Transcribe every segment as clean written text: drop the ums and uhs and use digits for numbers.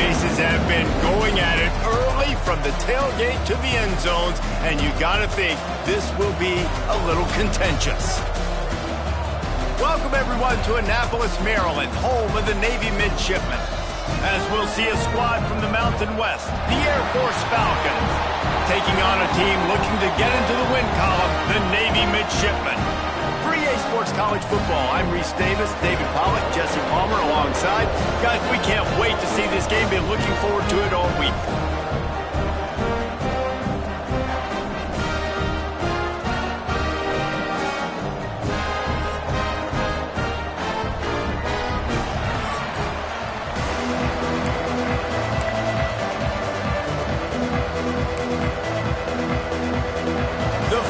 faces have been going at it early from the tailgate to the end zones, and you got to think this will be a little contentious. Welcome, everyone, to Annapolis, Maryland, home of the Navy Midshipmen. As we'll see a squad from the Mountain West, the Air Force Falcons, taking on a team looking to get into the win column, the Navy Midshipmen. For EA Sports College Football, I'm Reese Davis, David Pollack, Jesse Palmer alongside. Guys, we can't wait to see this game. Been looking forward to it all week.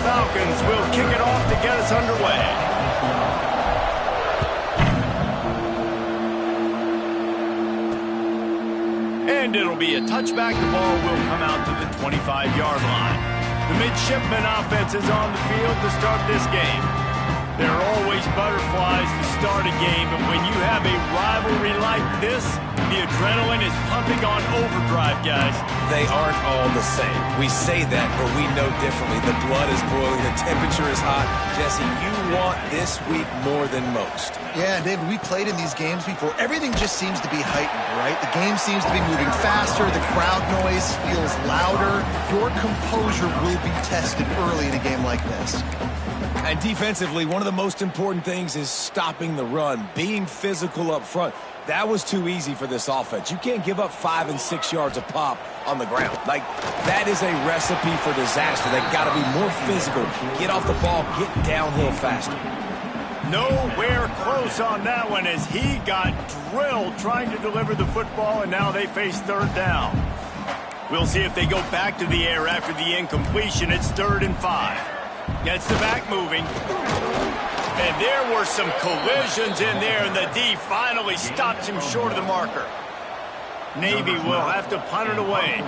Falcons will kick it off to get us underway. And it'll be a touchback. The ball will come out to the 25-yard line. The Midshipmen offense is on the field to start this game. There are always butterflies to start a game, and when you have a rivalry like this, the adrenaline is pumping on overdrive, guys. They aren't all the same. We say that, but we know differently. The blood is boiling. The temperature is hot. Jesse, you want this week more than most. Yeah, David, we played in these games before. Everything just seems to be heightened, right? The game seems to be moving faster. The crowd noise feels louder. Your composure will be tested early in a game like this. And defensively, one of the most important things is stopping the run, being physical up front. That was too easy for this offense. You can't give up 5 and 6 yards a pop on the ground. Like, that is a recipe for disaster. They got to be more physical. Get off the ball, get downhill faster. Nowhere close on that one as he got drilled trying to deliver the football, and now they face third down. We'll see if they go back to the air after the incompletion. It's 3rd and 5. Gets the back moving. And there were some collisions in there, and the D finally stops him short of the marker. Navy will have to punt it away.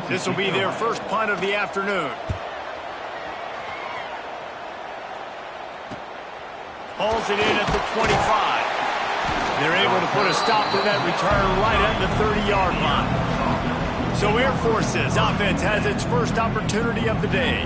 This will be their first punt of the afternoon. Hauls it in at the 25. They're able to put a stop to that return right at the 30-yard line. So Air Force's offense has its first opportunity of the day.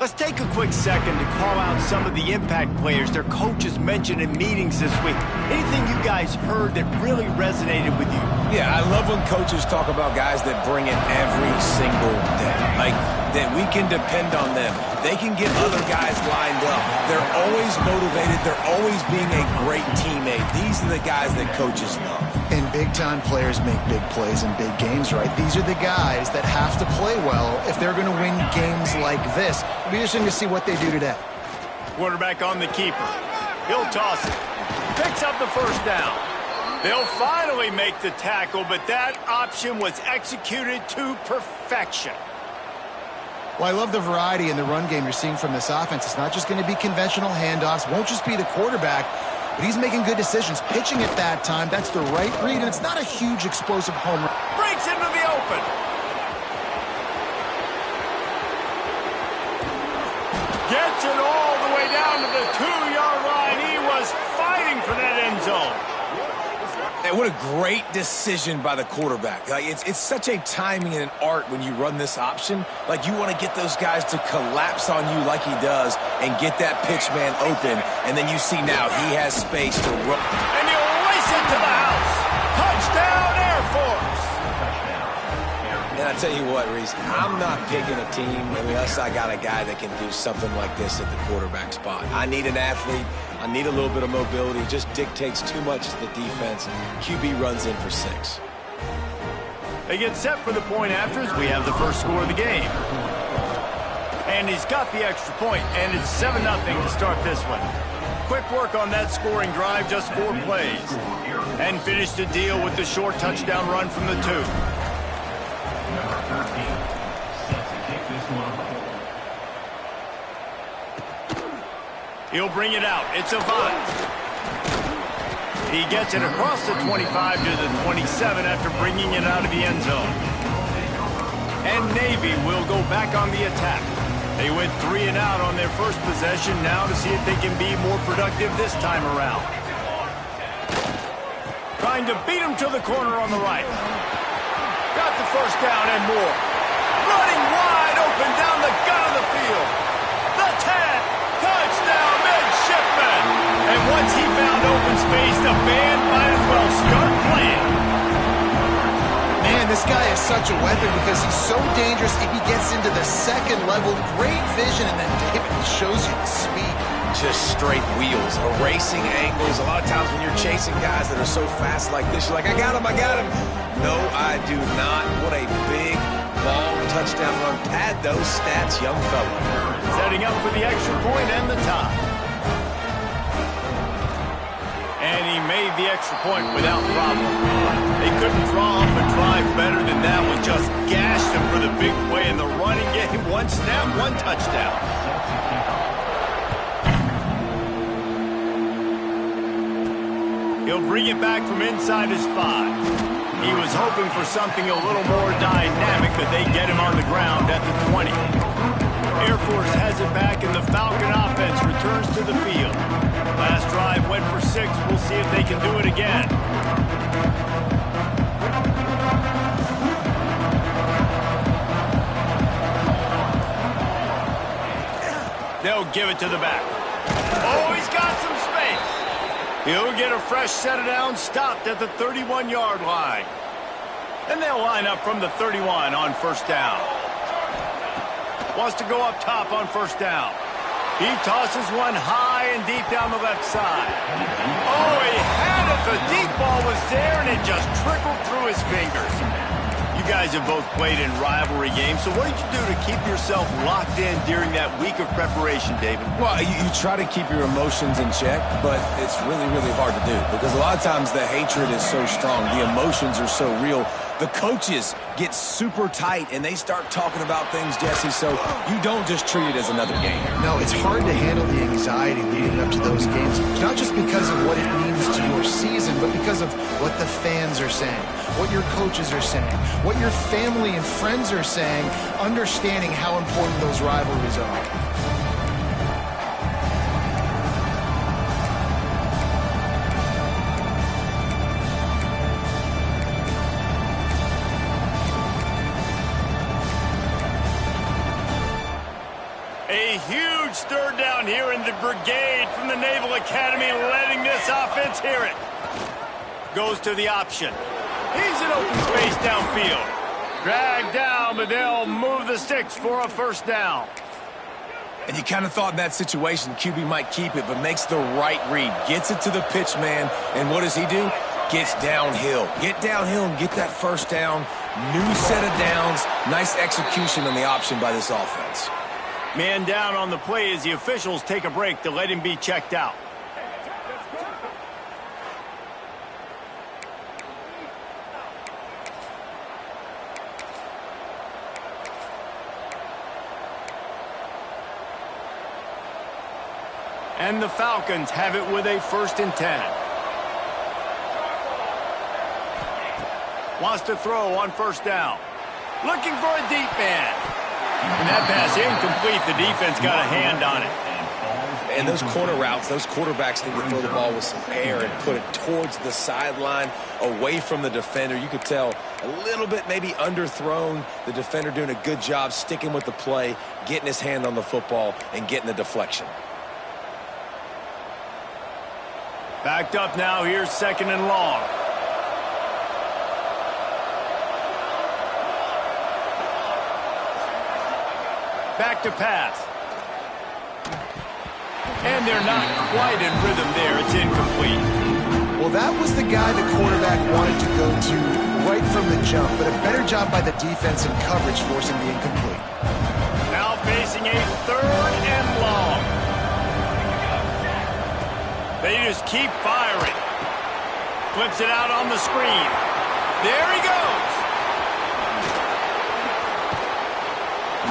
Let's take a quick second to call out some of the impact players their coaches mentioned in meetings this week. Anything you guys heard that really resonated with you? Yeah, I love when coaches talk about guys that bring it every single day. Like, that we can depend on them. They can get other guys lined up. They're always motivated. They're always being a great teammate. These are the guys that coaches love. And big-time players make big plays in big games, right? These are the guys that have to play well if they're going to win games like this. We're just going to see what they do today. Quarterback on the keeper. He'll toss it. Picks up the first down. They'll finally make the tackle, but that option was executed to perfection. Well, I love the variety in the run game you're seeing from this offense. It's not just going to be conventional handoffs. Won't just be the quarterback, but he's making good decisions. Pitching at that time, that's the right read, and it's not a huge explosive home run. Breaks into the open. Gets it all the way down to the 2-yard line. He was fighting for that end zone. And what a great decision by the quarterback. Like, it's such a timing and an art when you run this option. Like, you want to get those guys to collapse on you like he does and get that pitch man open. And then you see now he has space to run. And he'll race it to the house. Touchdown, Air Force. And I tell you what, Reese, I'm not picking a team unless I got a guy that can do something like this at the quarterback spot. I need an athlete. I need a little bit of mobility. It just dictates too much to the defense. QB runs in for 6. They get set for the point afters. We have the first score of the game. And he's got the extra point, and it's 7-0 to start this one. Quick work on that scoring drive, just 4 plays. And finished the deal with the short touchdown run from the 2. He'll bring it out. It's Avant. He gets it across the 25 to the 27 after bringing it out of the end zone. And Navy will go back on the attack. They went 3 and out on their first possession, now to see if they can be more productive this time around. Trying to beat him to the corner on the right. Got the first down and more. Running wide open down the gut of the field. The 10. Touchdown, midshipman! And once he found open space, the band might as well start playing. Man, this guy is such a weapon because he's so dangerous if he gets into the second level. Great vision, and then David shows you the speed. Just straight wheels, erasing angles. A lot of times when you're chasing guys that are so fast like this, you're like, I got him, I got him. No, I do not. What a big, long touchdown run. Pad those stats, young fella. Setting up for the extra point and the tie. And he made the extra point without problem. They couldn't draw up a drive better than that one. Just gashed him for the big play in the running game. 1 snap, 1 touchdown. He'll bring it back from inside his 5. He was hoping for something a little more dynamic, but they get him on the ground at the 20. Air Force has it back, and the Falcon offense returns to the field. Last drive went for 6. We'll see if they can do it again. They'll give it to the back. Oh, he's got some space. He'll get a fresh set of downs, stopped at the 31-yard line. And they'll line up from the 31 on first down. Wants to go up top on first down. He tosses one high and deep down the left side. Oh, he had it. The deep ball was there, and it just trickled through his fingers. You guys have both played in rivalry games, so what did you do to keep yourself locked in during that week of preparation, David? Well, you try to keep your emotions in check, but it's really, really hard to do because a lot of times the hatred is so strong. The emotions are so real. The coaches get super tight, and they start talking about things, Jesse, so you don't just treat it as another game. No, it's hard to handle the anxiety leading up to those games, not just because of what it means to your season, but because of what the fans are saying, what your coaches are saying, what your family and friends are saying, understanding how important those rivalries are. A stirred down here in the brigade from the Naval Academy, letting this offense hear it. Goes to the option. He's in open space downfield. Dragged down, but they'll move the sticks for a first down. And you kind of thought in that situation QB might keep it, but makes the right read. Gets it to the pitch man, and what does he do? Gets downhill. Get downhill and get that first down. New set of downs. Nice execution on the option by this offense. Man down on the play as the officials take a break to let him be checked out. And the Falcons have it with a 1st and 10. Wants to throw on first down. Looking for a deep man. And that pass incomplete. The defense got a hand on it. And those corner routes, those quarterbacks need to throw the ball with some air and put it towards the sideline, away from the defender. You could tell a little bit maybe underthrown. The defender doing a good job sticking with the play, getting his hand on the football, and getting the deflection. Backed up now. Here's 2nd and long. Back to pass. And they're not quite in rhythm there. It's incomplete. Well, that was the guy the quarterback wanted to go to right from the jump, but a better job by the defense in coverage forcing the incomplete. Now facing a 3rd and long. They just keep firing. Flips it out on the screen. There he goes.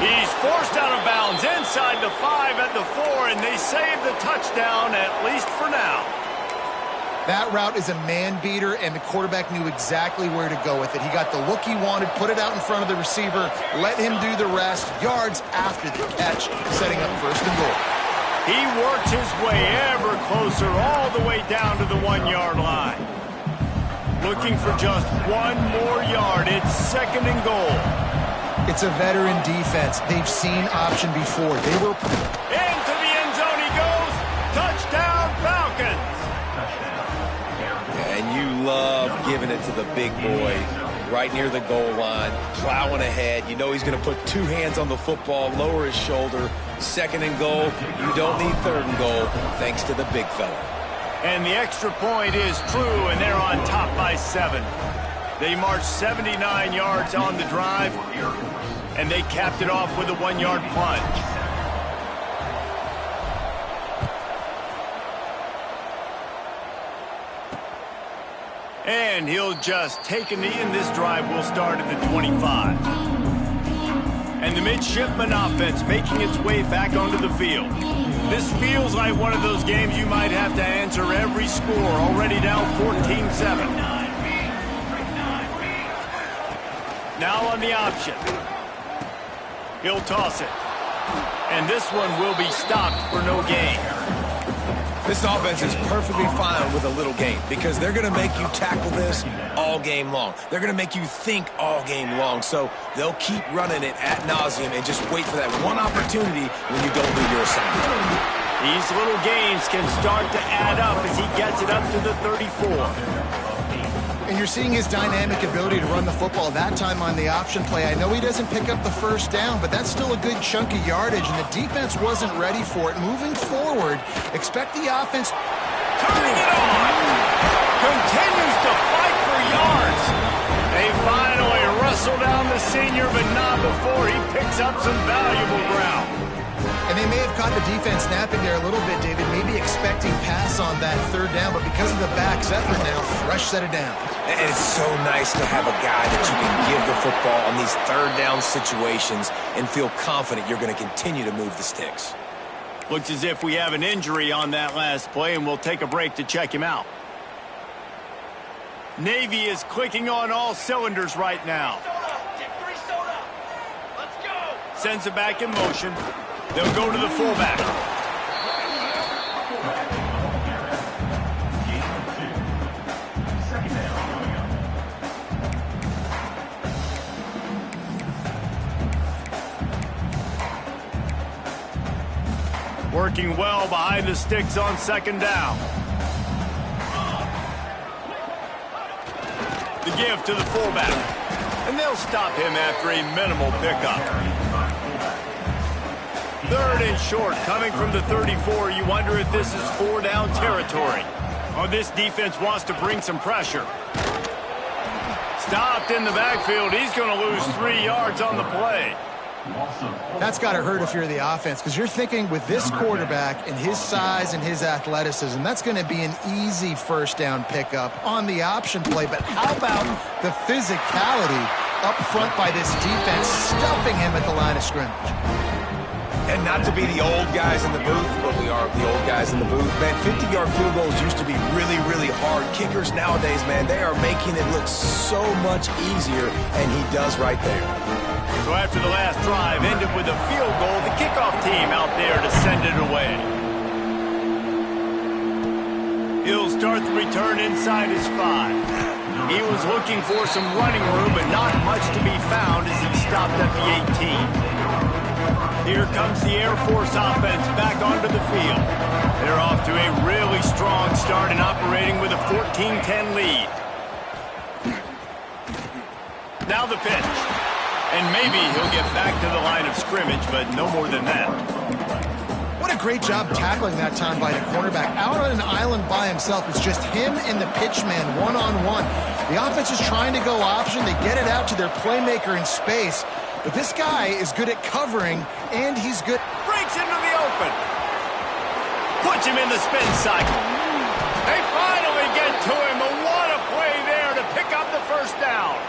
He's forced out of bounds inside the 5 at the 4, and they save the touchdown, at least for now. That route is a man beater, and the quarterback knew exactly where to go with it. He got the look he wanted, put it out in front of the receiver, let him do the rest, yards after the catch, setting up 1st and goal. He works his way ever closer all the way down to the 1-yard line. Looking for just 1 more yard. It's 2nd and goal. It's a veteran defense. They've seen option before. They were... Into the end zone he goes. Touchdown, Falcons. And you love giving it to the big boy right near the goal line, plowing ahead. You know he's going to put 2 hands on the football, lower his shoulder. 2nd and goal. You don't need 3rd and goal, thanks to the big fella. And the extra point is true, and they're on top by 7. They marched 79 yards on the drive, and they capped it off with a 1-yard plunge. And he'll just take a knee, and this drive will start at the 25. And the midshipman offense making its way back onto the field. This feels like one of those games you might have to answer every score, already down 14-7. Now on the option. He'll toss it. And this one will be stopped for no gain. This offense is perfectly fine with a little gain because they're going to make you tackle this all game long. They're going to make you think all game long. So they'll keep running it ad nauseum and just wait for that one opportunity when you don't do your assignment. These little gains can start to add up as he gets it up to the 34. And you're seeing his dynamic ability to run the football that time on the option play. I know he doesn't pick up the first down, but that's still a good chunk of yardage, and the defense wasn't ready for it. Moving forward, expect the offense... Turning it on! Continues to fight for yards. They finally wrestle down the senior, but not before he picks up some valuable ground. And they may have caught the defense napping there a little bit, David, maybe expecting pass on that 3rd down, but because of the back's effort now, fresh set of downs. And it's so nice to have a guy that you can give the football on these 3rd down situations and feel confident you're going to continue to move the sticks. Looks as if we have an injury on that last play, and we'll take a break to check him out. Navy is clicking on all cylinders right now. Sends it back in motion. They'll go to the fullback. working well behind the sticks on second down. The give to the fullback. And they'll stop him after a minimal pickup. Third and short, coming from the 34. You wonder if this is 4-down territory. Oh, this defense wants to bring some pressure. Stopped in the backfield. He's going to lose 3 yards on the play. That's got to hurt if you're the offense, because you're thinking with this quarterback and his size and his athleticism, that's going to be an easy first down pickup on the option play. But how about the physicality up front by this defense, stuffing him at the line of scrimmage? And not to be the old guys in the booth, but we are the old guys in the booth. Man, 50-yard field goals used to be really, really hard. Kickers nowadays, man, they are making it look so much easier, and he does right there. So after the last drive ended with a field goal, the kickoff team out there to send it away. He'll start the return inside his 5. He was looking for some running room, but not much to be found as he stopped at the 18. Here comes the Air Force offense back onto the field. They're off to a really strong start and operating with a 14-10 lead. Now the pitch. And maybe he'll get back to the line of scrimmage, but no more than that. What a great job tackling that time by the cornerback. Out on an island by himself. It's just him and the pitch man one-on-one. The offense is trying to go option. They get it out to their playmaker in space. But this guy is good at covering, and he's good. Breaks into the open. Puts him in the spin cycle. They finally get to him. But what a play there to pick up the first down.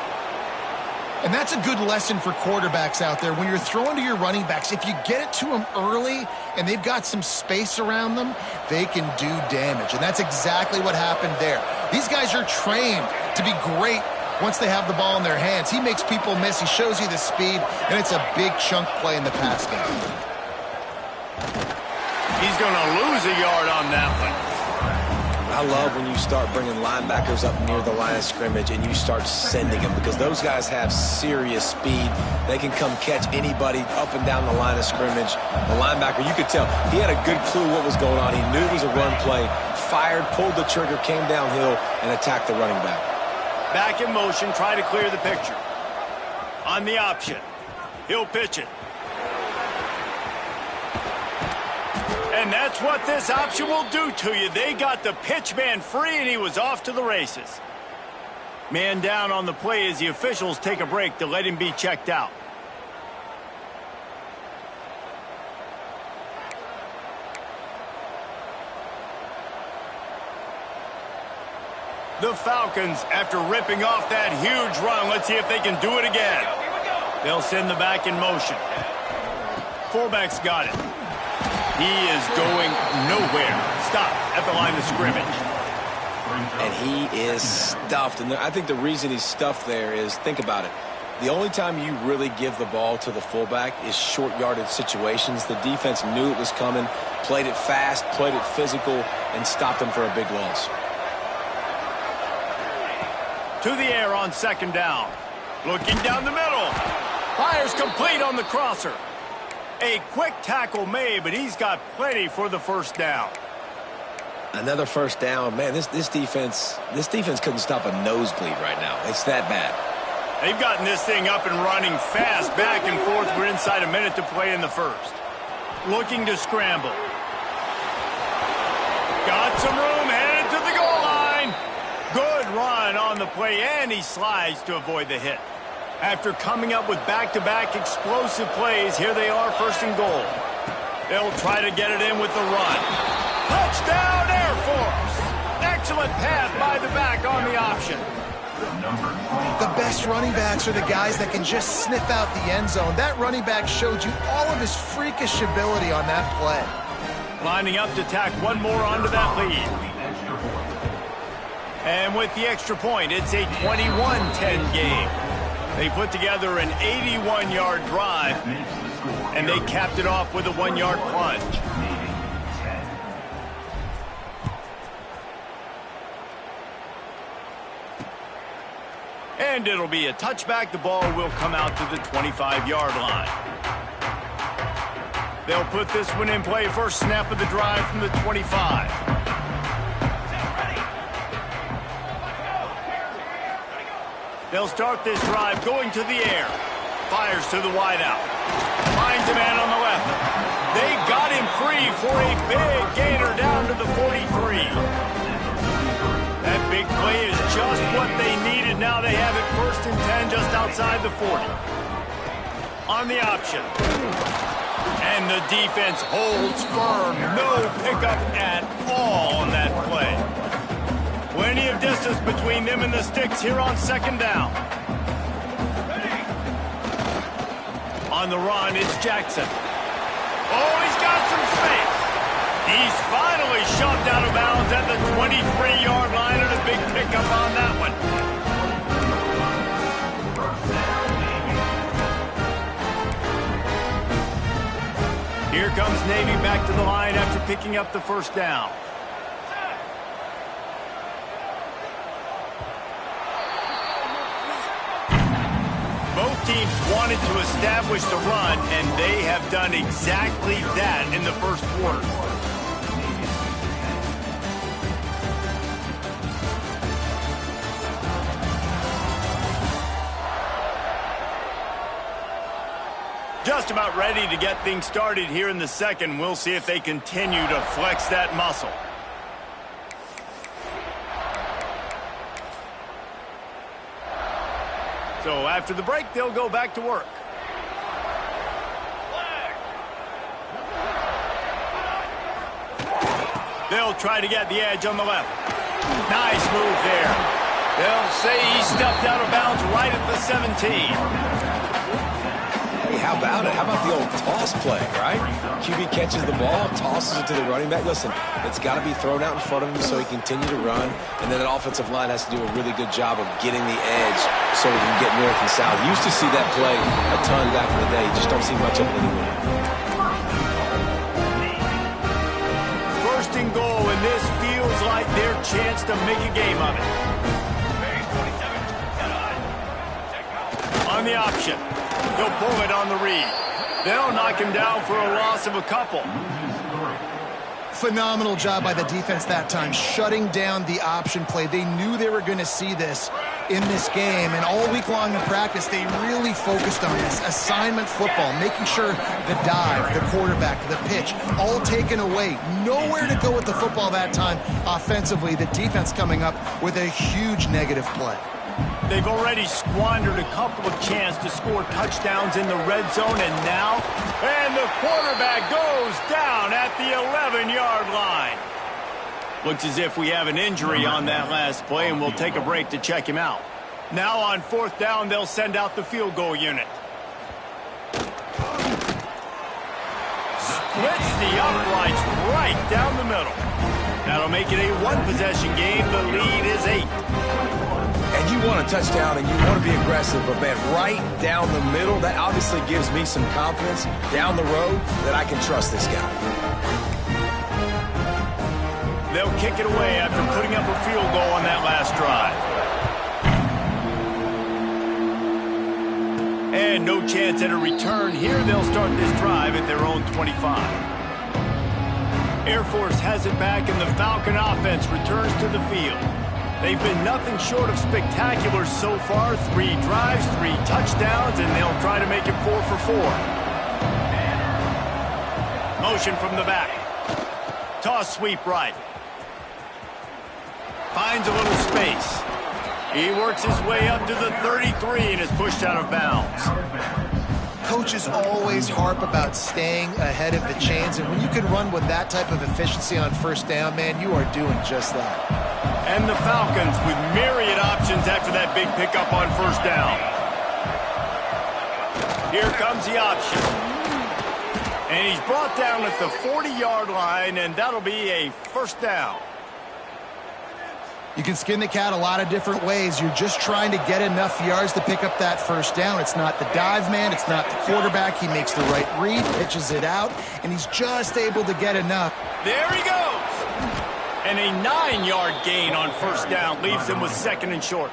And that's a good lesson for quarterbacks out there. When you're throwing to your running backs, if you get it to them early and they've got some space around them, they can do damage. And that's exactly what happened there. These guys are trained to be great once they have the ball in their hands. He makes people miss. He shows you the speed, and it's a big chunk play in the pass game. He's going to lose a yard on that one. I love when you start bringing linebackers up near the line of scrimmage and you start sending them, because those guys have serious speed. They can come catch anybody up and down the line of scrimmage. The linebacker, you could tell, he had a good clue what was going on. He knew it was a run play, fired, pulled the trigger, came downhill, and attacked the running back. Back in motion, try to clear the picture. On the option, he'll pitch it. And that's what this option will do to you. They got the pitch man free, and he was off to the races. Man down on the play as the officials take a break to let him be checked out. The Falcons, after ripping off that huge run, let's see if they can do it again. They'll send the back in motion. Fullback's got it. He is going nowhere. Stop at the line of scrimmage. And he is stuffed. And I think the reason he's stuffed there is, think about it. The only time you really give the ball to the fullback is short yardage situations. The defense knew it was coming, played it fast, played it physical, and stopped him for a big loss. To the air on second down. Looking down the middle. Fires complete on the crosser. A quick tackle made, but he's got plenty for the first down. Another first down. Man, this defense couldn't stop a nosebleed right now. It's that bad. They've gotten this thing up and running fast, back and forth. We're inside a minute to play in the first. Looking to scramble. Got some room, headed to the goal line. Good run on the play, and he slides to avoid the hit. After coming up with back-to-back explosive plays, here they are, first and goal. They'll try to get it in with the run. Touchdown, Air Force! Excellent pass by the back on the option. The best running backs are the guys that can just sniff out the end zone. That running back showed you all of his freakish ability on that play. Lining up to tack one more onto that lead. And with the extra point, it's a 21-10 game. They put together an 81-yard drive, and they capped it off with a 1-yard plunge. And it'll be a touchback. The ball will come out to the 25-yard line. They'll put this one in play. First snap of the drive from the 25. They'll start this drive going to the air. Fires to the wideout. Finds a man on the left. They got him free for a big gainer down to the 43. That big play is just what they needed. Now they have it 1st and 10 just outside the 40. On the option. And the defense holds firm. No pickup at all on that play. Plenty of distance between them and the sticks here on 2nd down. On the run, it's Jackson. Oh, he's got some space. He's finally shoved out of bounds at the 23-yard line, and a big pickup on that one. Here comes Navy back to the line after picking up the 1st down. Both teams wanted to establish the run, and they have done exactly that in the 1st quarter. Just about ready to get things started here in the 2nd. We'll see if they continue to flex that muscle. So after the break, they'll go back to work. They'll try to get the edge on the left. Nice move there. They'll say he stepped out of bounds right at the 17. Hey, how about it? How about the old toss play, right? QB catches the ball, tosses it to the running back. Listen, it's got to be thrown out in front of him so he can continue to run, and then that offensive line has to do a really good job of getting the edge so he can get north and south. Used to see that play a ton back in the day. Just don't see much of it anymore. 1st and goal, and this feels like their chance to make a game of it. On the option. He'll pull it on the read. They'll knock him down for a loss of a couple. Phenomenal job by the defense that time, shutting down the option play. They knew they were going to see this in this game, and all week long in practice, they really focused on this. Assignment football, making sure the dive, the quarterback, the pitch, all taken away. Nowhere to go with the football that time offensively. The defense coming up with a huge negative play. They've already squandered a couple of chances to score touchdowns in the red zone, and the quarterback goes down at the 11-yard line. Looks as if we have an injury on that last play, and we'll take a break to check him out. Now on 4th down, they'll send out the field goal unit. Splits the uprights right down the middle. That'll make it a 1-possession game. The lead is 8. And you want a touchdown and you want to be aggressive, but man, right down the middle, that obviously gives me some confidence down the road that I can trust this guy. They'll kick it away after putting up a field goal on that last drive. And no chance at a return here. They'll start this drive at their own 25. Air Force has it back, and the Falcon offense returns to the field. They've been nothing short of spectacular so far. 3 drives, 3 touchdowns, and they'll try to make it 4 for 4. Motion from the back. Toss sweep right. Finds a little space. He works his way up to the 33 and is pushed out of bounds. Coaches always harp about staying ahead of the chains, and when you can run with that type of efficiency on 1st down, man, you are doing just that. And the Falcons with myriad options after that big pickup on 1st down. Here comes the option. And he's brought down at the 40-yard line, and that'll be a 1st down. You can skin the cat a lot of different ways. You're just trying to get enough yards to pick up that 1st down. It's not the dive man. It's not the quarterback. He makes the right read, pitches it out, and he's just able to get enough. There he goes. And a 9-yard gain on first down leaves them with 2nd and short.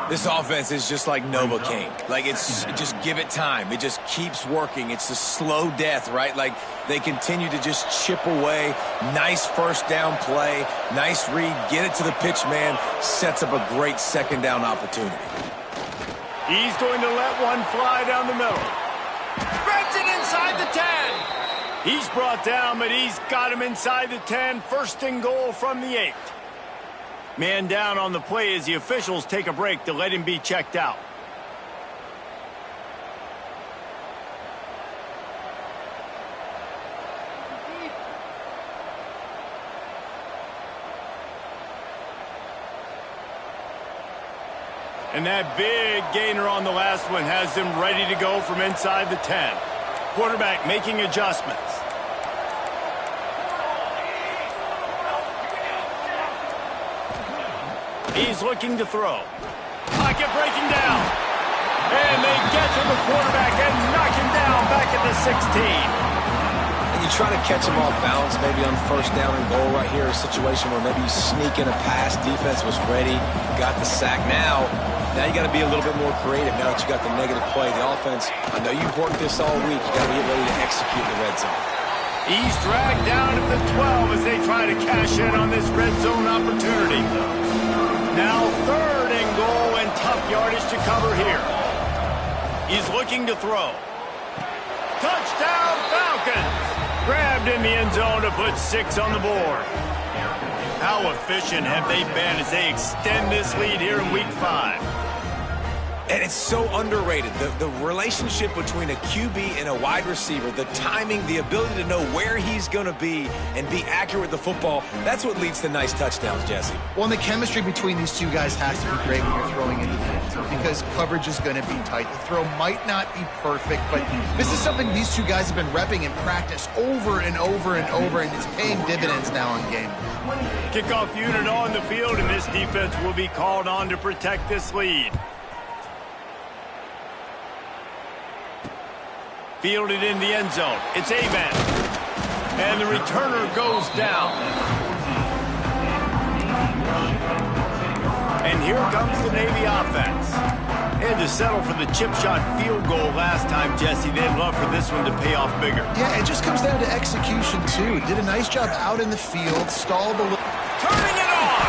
This offense is just like Novocaine. Like, it's just give it time. It just keeps working. It's the slow death, right? Like, they continue to just chip away. Nice first down play. Nice read. Get it to the pitch man. Sets up a great 2nd down opportunity. He's going to let one fly down the middle. Spreads it inside the 10. He's brought down, but he's got him inside the 10. 1st and goal from the 8. Man down on the play as the officials take a break to let him be checked out. And that big gainer on the last one has them ready to go from inside the 10. Quarterback making adjustments. He's looking to throw. Pocket breaking down. And they get to the quarterback and knock him down back at the 16. And you try to catch him off balance maybe on 1st down and goal right here. A situation where maybe you sneak in a pass. Defense was ready. Got the sack. Now you got to be a little bit more creative now that you got the negative play. The offense, I know you've worked this all week. You got to get ready to execute the red zone. He's dragged down at the 12 as they try to cash in on this red zone opportunity. Now 3rd and goal and tough yardage to cover here. He's looking to throw. Touchdown Falcons! Grabbed in the end zone to put 6 on the board. How efficient have they been as they extend this lead here in Week 5? And it's so underrated. The relationship between a QB and a wide receiver, the timing, the ability to know where he's going to be and be accurate with the football, that's what leads to nice touchdowns, Jesse. Well, and the chemistry between these two guys has to be great when you're throwing into the end zone because coverage is going to be tight. The throw might not be perfect, but this is something these two guys have been repping in practice over and over and over, and it's paying dividends now in game. Kickoff unit on the field, and this defense will be called on to protect this lead. Fielded in the end zone. It's Avent. And the returner goes down. And here comes the Navy offense. They had to settle for the chip shot field goal last time, Jesse. They'd love for this one to pay off bigger. Yeah, it just comes down to execution, too. Did a nice job out in the field, stalled a little. Turning it on!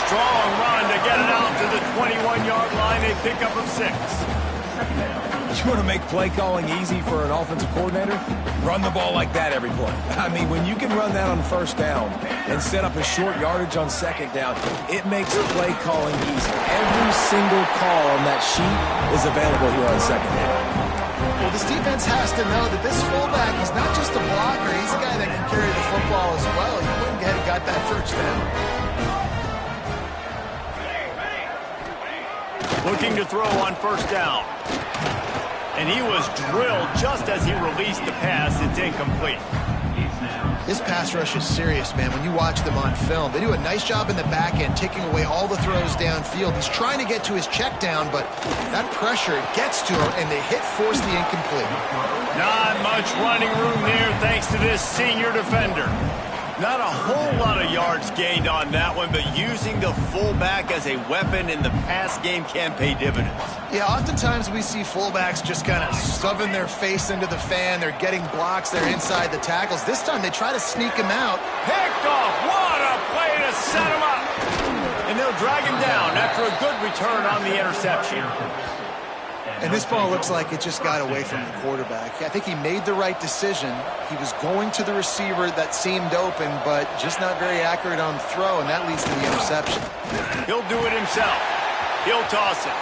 Strong run to get it out to the 21-yard line. A pickup of 6. You want to make play calling easy for an offensive coordinator? Run the ball like that every play. I mean, when you can run that on 1st down and set up a short yardage on 2nd down, it makes play calling easy. Every single call on that sheet is available here on 2nd down. Well, this defense has to know that this fullback, he's not just a blocker. He's a guy that can carry the football as well. He went ahead and got that 1st down. Looking to throw on 1st down. And he was drilled just as he released the pass. It's incomplete. This pass rush is serious, man. When you watch them on film, they do a nice job in the back end, taking away all the throws downfield. He's trying to get to his check down, but that pressure gets to him, and they force the incomplete. Not much running room there thanks to this senior defender. Not a whole lot of yards gained on that one, but using the fullback as a weapon in the pass game can pay dividends. Yeah, oftentimes we see fullbacks just kind of shoving their face into the fan. They're getting blocks. They're inside the tackles. This time they try to sneak him out. Picked off. What a play to set him up. And they'll drag him down after a good return on the interception. And this ball looks like it just got away from the quarterback. I think he made the right decision. He was going to the receiver that seemed open, but just not very accurate on the throw, and that leads to the interception. He'll do it himself. He'll toss it.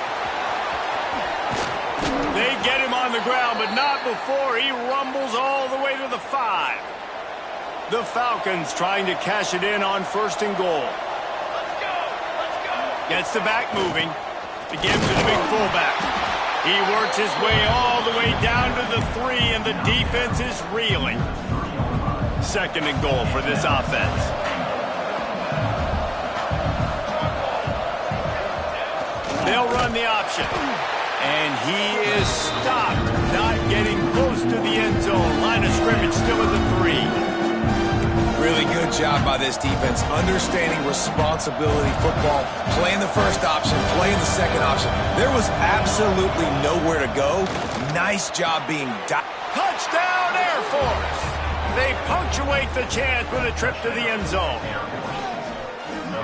They get him on the ground, but not before he rumbles all the way to the 5. The Falcons trying to cash it in on 1st and goal. Gets the back moving. To give to the big fullback. He works his way all the way down to the 3, and the defense is reeling. 2nd and goal for this offense. They'll run the option. And he is stopped, not getting close to the end zone. Line of scrimmage still at the 3. Really good job by this defense, understanding responsibility football, playing the first option, playing the second option. There was absolutely nowhere to go. Nice job being Touchdown, Air Force! They punctuate the chance with a trip to the end zone.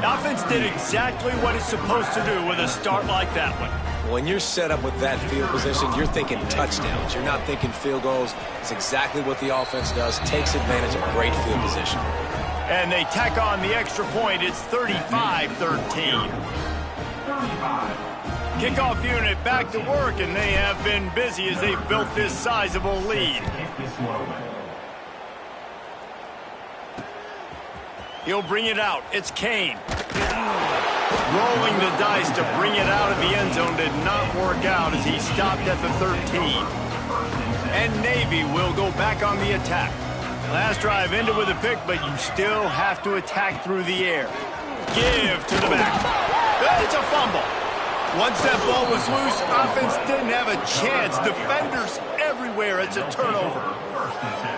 The offense did exactly what it's supposed to do with a start like that one. When you're set up with that field position, you're thinking touchdowns. You're not thinking field goals. It's exactly what the offense does. Takes advantage of great field position. And they tack on the extra point. It's 35-13. Kickoff unit back to work, and they have been busy as they've built this sizable lead. He'll bring it out. It's Kane. Rolling the dice to bring it out of the end zone did not work out as he stopped at the 13. And Navy will go back on the attack. Last drive ended with a pick, but you still have to attack through the air. Give to the back. It's a fumble. Once that ball was loose, offense didn't have a chance. Defenders everywhere. It's a turnover.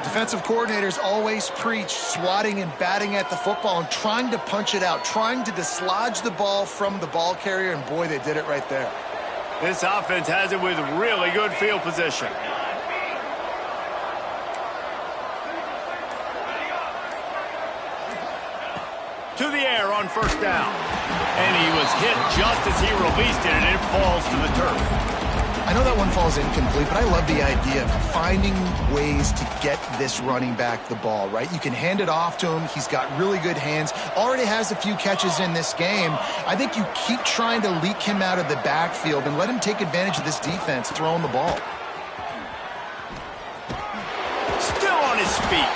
Defensive coordinators always preach swatting and batting at the football and trying to punch it out, trying to dislodge the ball from the ball carrier, and boy, they did it right there. This offense has it with really good field position. To the air on first down. And he was hit just as he released it, and it falls to the turf. I know that one falls incomplete, but I love the idea of finding ways to get this running back the ball, right? You can hand it off to him. He's got really good hands. Already has a few catches in this game. I think you keep trying to leak him out of the backfield and let him take advantage of this defense throwing the ball. Still on his feet.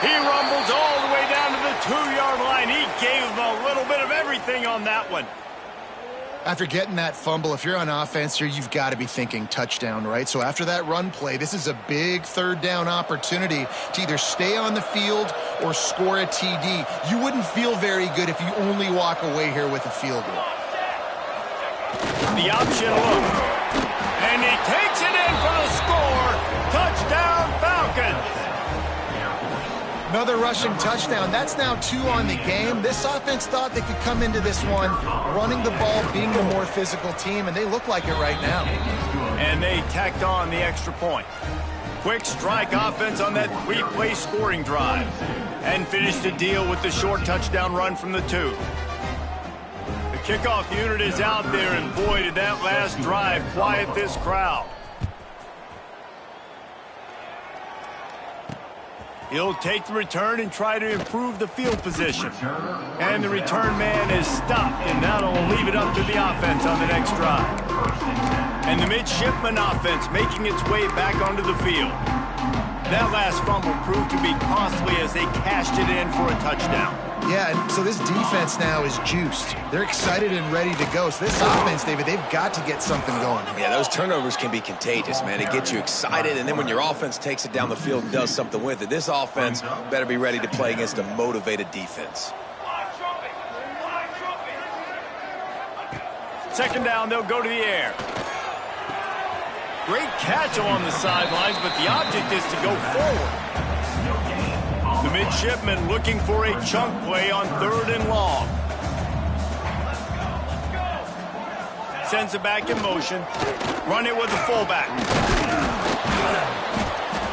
He rumbles all the way down to the 2-yard line. He gave him a little bit of everything on that one. After getting that fumble, if you're on offense here, you've got to be thinking touchdown, right? So after that run play, this is a big third down opportunity to either stay on the field or score a TD. You wouldn't feel very good if you only walk away here with a field goal. The option look. And he takes it in for the score. Touchdown, Falcons. Another rushing touchdown. That's now 2 on the game. This offense thought they could come into this one running the ball, being the more physical team, and they look like it right now. And they tacked on the extra point. Quick strike offense on that 3-play scoring drive. And finished the deal with the short touchdown run from the 2. The kickoff unit is out there, and boy, did that last drive quiet this crowd. He'll take the return and try to improve the field position. And the return man is stopped, and that'll leave it up to the offense on the next drive. And the midshipman offense making its way back onto the field. That last fumble proved to be costly as they cashed it in for a touchdown. Yeah, and so this defense now is juiced. They're excited and ready to go. So this offense, David, they've got to get something going. Yeah, those turnovers can be contagious, man. It gets you excited, and then when your offense takes it down the field and does something with it, this offense better be ready to play against a motivated defense. Second down, they'll go to the air. Great catch along the sidelines, but the object is to go forward. The midshipman looking for a chunk play on 3rd and long. Sends it back in motion. Run it with the fullback.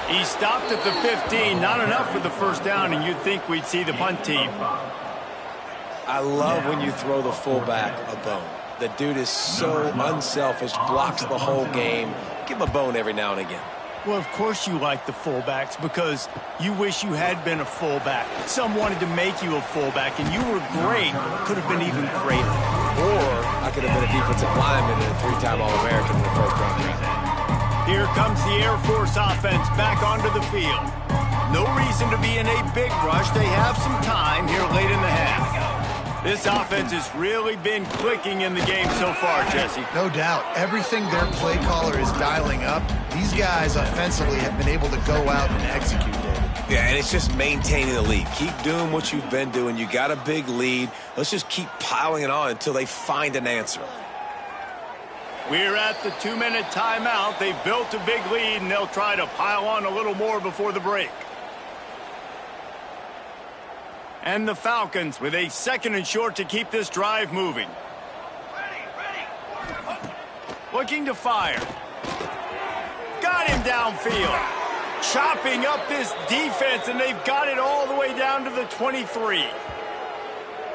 He stopped at the 15. Not enough for the first down, and you'd think we'd see the punt team. I love when you throw the fullback a bone. The dude is so unselfish, blocks the whole game. Give him a bone every now and again. Well, of course you like the fullbacks because you wish you had been a fullback. Some wanted to make you a fullback, and you were great. Could have been even greater. Or I could have been a defensive lineman and a 3-time All-American in the first-round draft. Here comes the Air Force offense back onto the field. No reason to be in a big rush. They have some time here late in the half. This offense has really been clicking in the game so far, Jesse. No doubt. Everything their play caller is dialing up, these guys offensively have been able to go out and execute, David. Yeah, and it's just maintaining the lead. Keep doing what you've been doing. You got a big lead. Let's just keep piling it on until they find an answer. We're at the 2-minute timeout. They've built a big lead, and they'll try to pile on a little more before the break. And the Falcons with a 2nd and short to keep this drive moving. Looking to fire. Got him downfield. Chopping up this defense, and they've got it all the way down to the 23.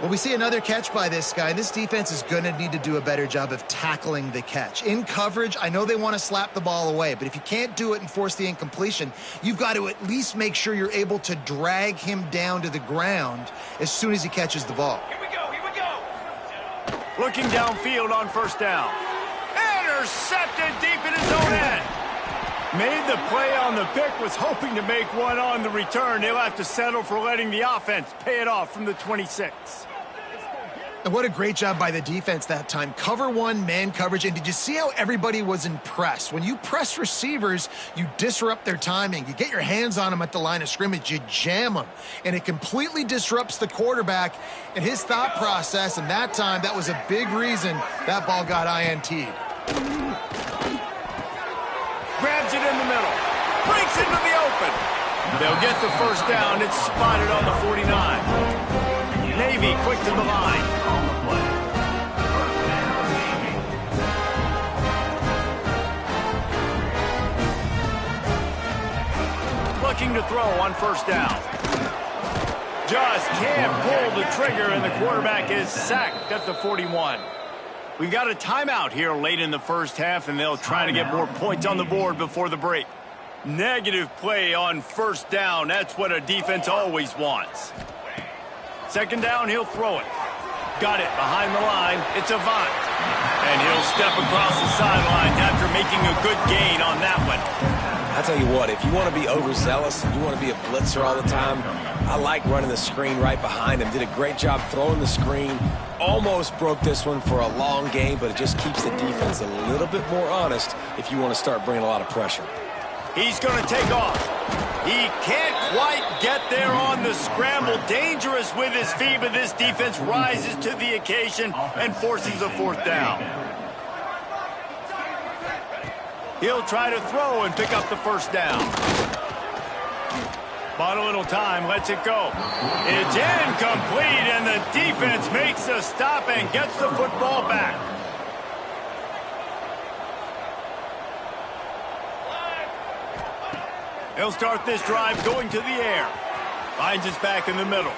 Well, we see another catch by this guy. This defense is going to need to do a better job of tackling the catch. In coverage, I know they want to slap the ball away, but if you can't do it and force the incompletion, you've got to at least make sure you're able to drag him down to the ground as soon as he catches the ball. Here we go. Looking downfield on 1st down. Intercepted deep in his own end. Made the play on the pick, was hoping to make one on the return. They'll have to settle for letting the offense pay it off from the 26. And what a great job by the defense that time. Cover 1, man coverage. And did you see how everybody was impressed? When you press receivers, you disrupt their timing. You get your hands on them at the line of scrimmage. You jam them. And it completely disrupts the quarterback and his thought process. And that time, that was a big reason that ball got INT'd. Grabs it in the middle. Breaks into the open. They'll get the 1st down. It's spotted on the 49. Navy quick to the line. Looking to throw on 1st down. Just can't pull the trigger, and the quarterback is sacked at the 41. We've got a timeout here late in the 1st half, and they'll try to get more points on the board before the break. Negative play on 1st down. That's what a defense always wants. 2nd down, he'll throw it. Got it behind the line. It's Avant. And he'll step across the sideline after making a good gain on that one. I tell you what, if you want to be overzealous and you want to be a blitzer all the time, I like running the screen right behind him. Did a great job throwing the screen. Almost broke this one for a long game, but it just keeps the defense a little bit more honest if you want to start bringing a lot of pressure. He's going to take off. He can't quite get there on the scramble. Dangerous with his feet, but this defense rises to the occasion and forces a 4th down. He'll try to throw and pick up the 1st down. Bought a little time, lets it go. It's incomplete, and the defense makes a stop and gets the football back. He'll start this drive going to the air. Finds his back in the middle.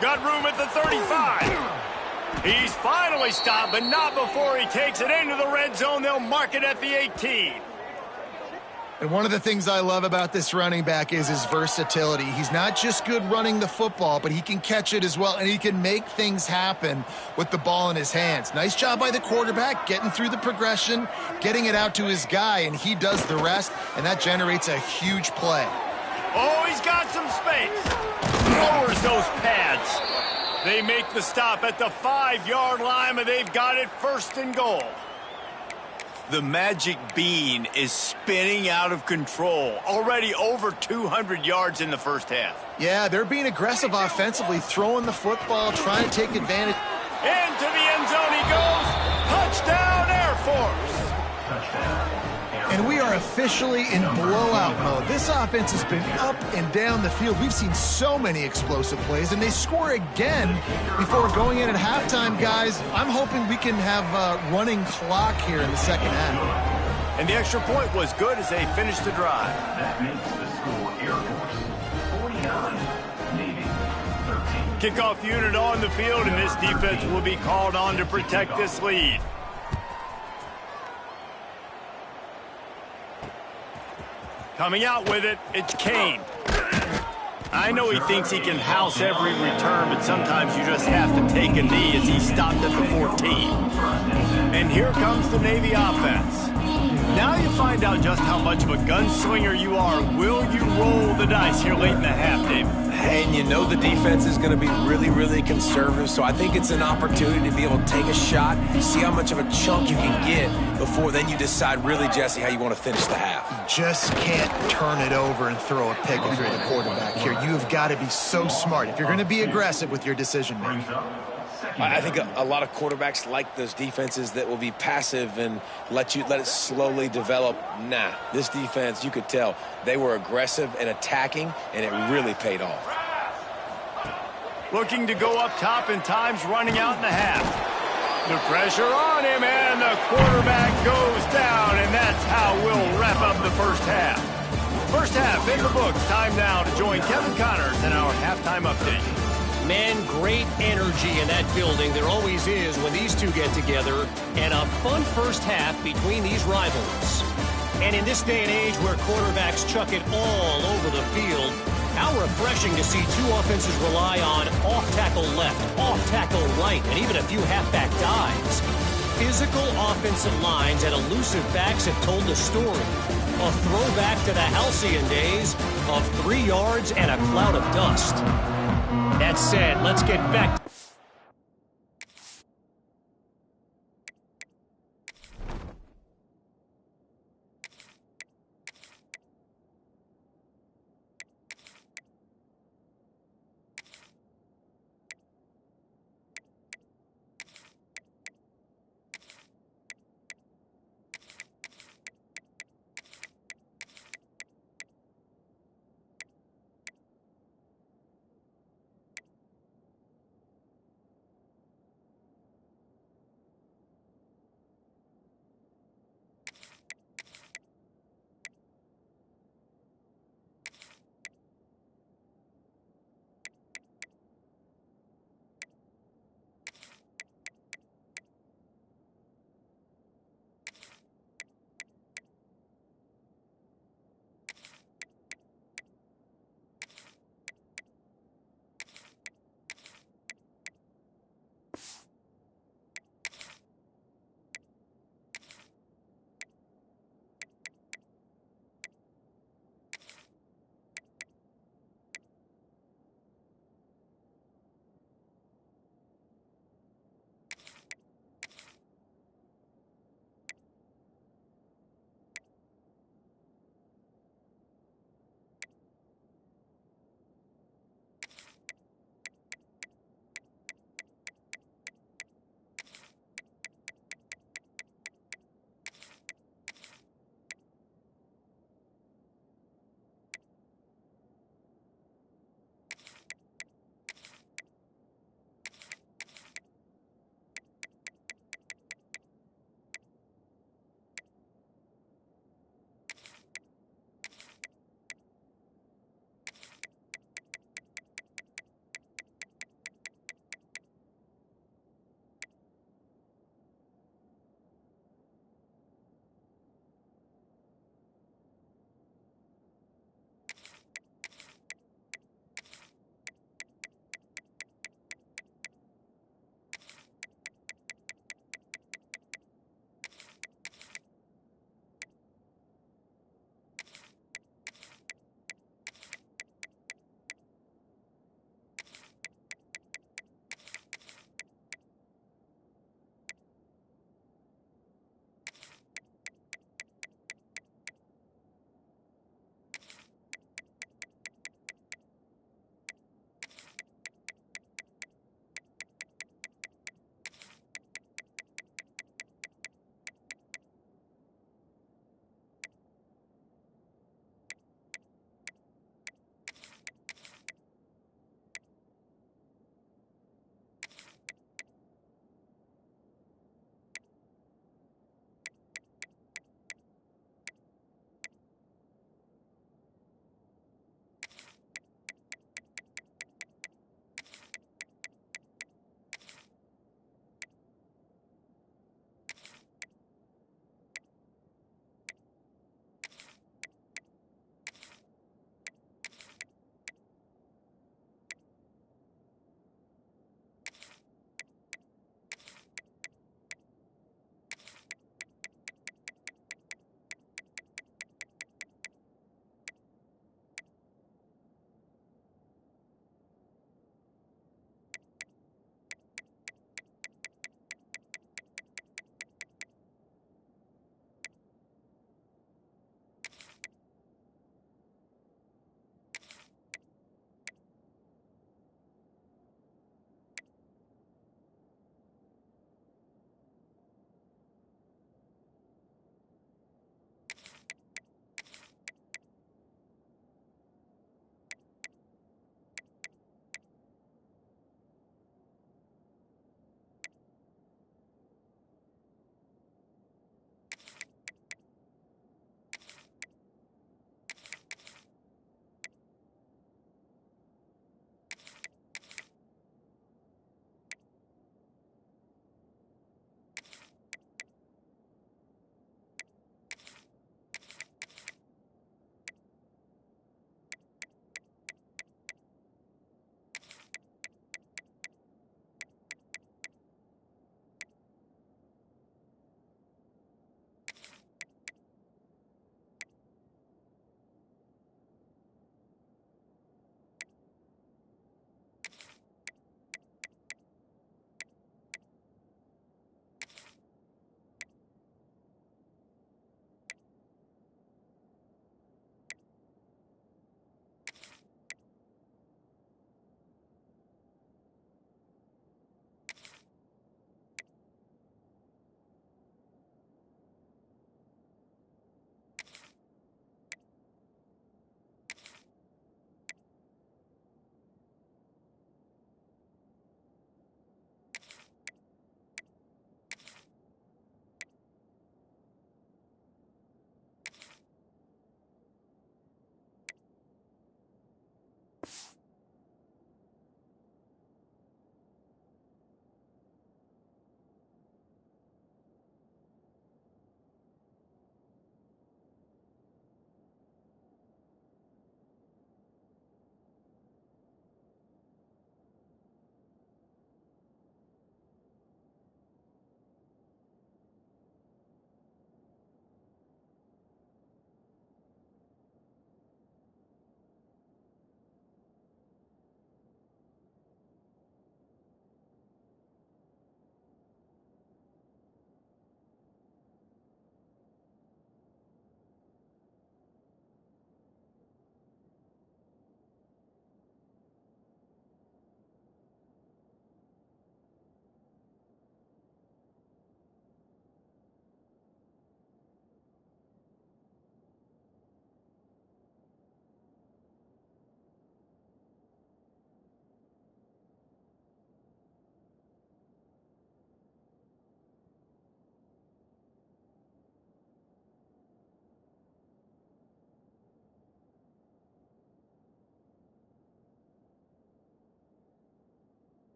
Got room at the 35. He's finally stopped, but not before he takes it into the red zone. They'll mark it at the 18. And one of the things I love about this running back is his versatility. He's not just good running the football, but he can catch it as well, and he can make things happen with the ball in his hands. Nice job by the quarterback, getting through the progression, getting it out to his guy, and he does the rest, and that generates a huge play. Oh, he's got some space. Lowers those pads. They make the stop at the 5-yard line, and they've got it 1st and goal. The magic bean is spinning out of control. Already over 200 yards in the 1st half. Yeah, they're being aggressive offensively, throwing the football, trying to take advantage. Into the end zone he goes. Touchdown, Air Force. And we are officially in blowout mode. This offense has been up and down the field. We've seen so many explosive plays, and they score again before going in at halftime, guys. I'm hoping we can have a running clock here in the 2nd half. And the extra point was good as they finished the drive. That makes the score Air Force 49, Navy 13. Kickoff unit on the field, and this defense will be called on to protect this lead. Coming out with it, it's Kane. I know he thinks he can house every return, but sometimes you just have to take a knee as he stopped at the 14. And here comes the Navy offense. Now you find out just how much of a gunslinger you are. Will you roll the dice here late in the half, David? And you know the defense is going to be really, really conservative, so I think it's an opportunity to be able to take a shot, see how much of a chunk you can get before then you decide really, Jesse, how you want to finish the half. You just can't turn it over and throw a pick if you're the quarterback here. You have got to be so smart if you're going to be aggressive with your decision-making. I think a lot of quarterbacks like those defenses that will be passive and let it slowly develop. Nah, this defense, you could tell, they were aggressive and attacking, and it really paid off. looking to go up top, and time's running out in the half. The pressure on him, and the quarterback goes down, and that's how we'll wrap up the first half. First half in the books. Time now to join Kevin Connors in our halftime update. Man, great energy in that building. There always is when these two get together. And a fun first half between these rivals. And in this day and age where quarterbacks chuck it all over the field, how refreshing to see two offenses rely on off-tackle left, off-tackle right, and even a few halfback dives. Physical offensive lines and elusive backs have told the story. A throwback to the halcyon days of 3 yards and a cloud of dust. That said, let's get back to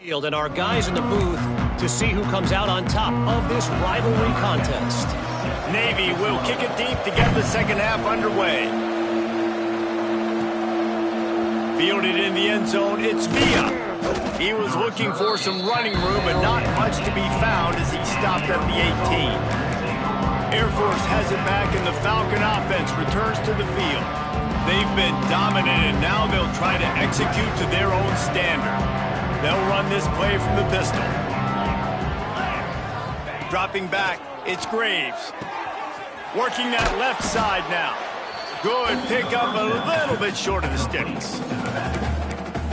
Field and our guys in the booth to see who comes out on top of this rivalry contest. Navy will kick it deep to get the second half underway. Fielded in the end zone, it's Villa. He was looking for some running room, but not much to be found as he stopped at the 18. Air Force has it back, and the Falcon offense returns to the field. They've been dominant, and now they'll try to execute to their own standard. They'll run this play from the pistol. Dropping back, it's Graves. Working that left side now. Good pickup, a little bit short of the sticks.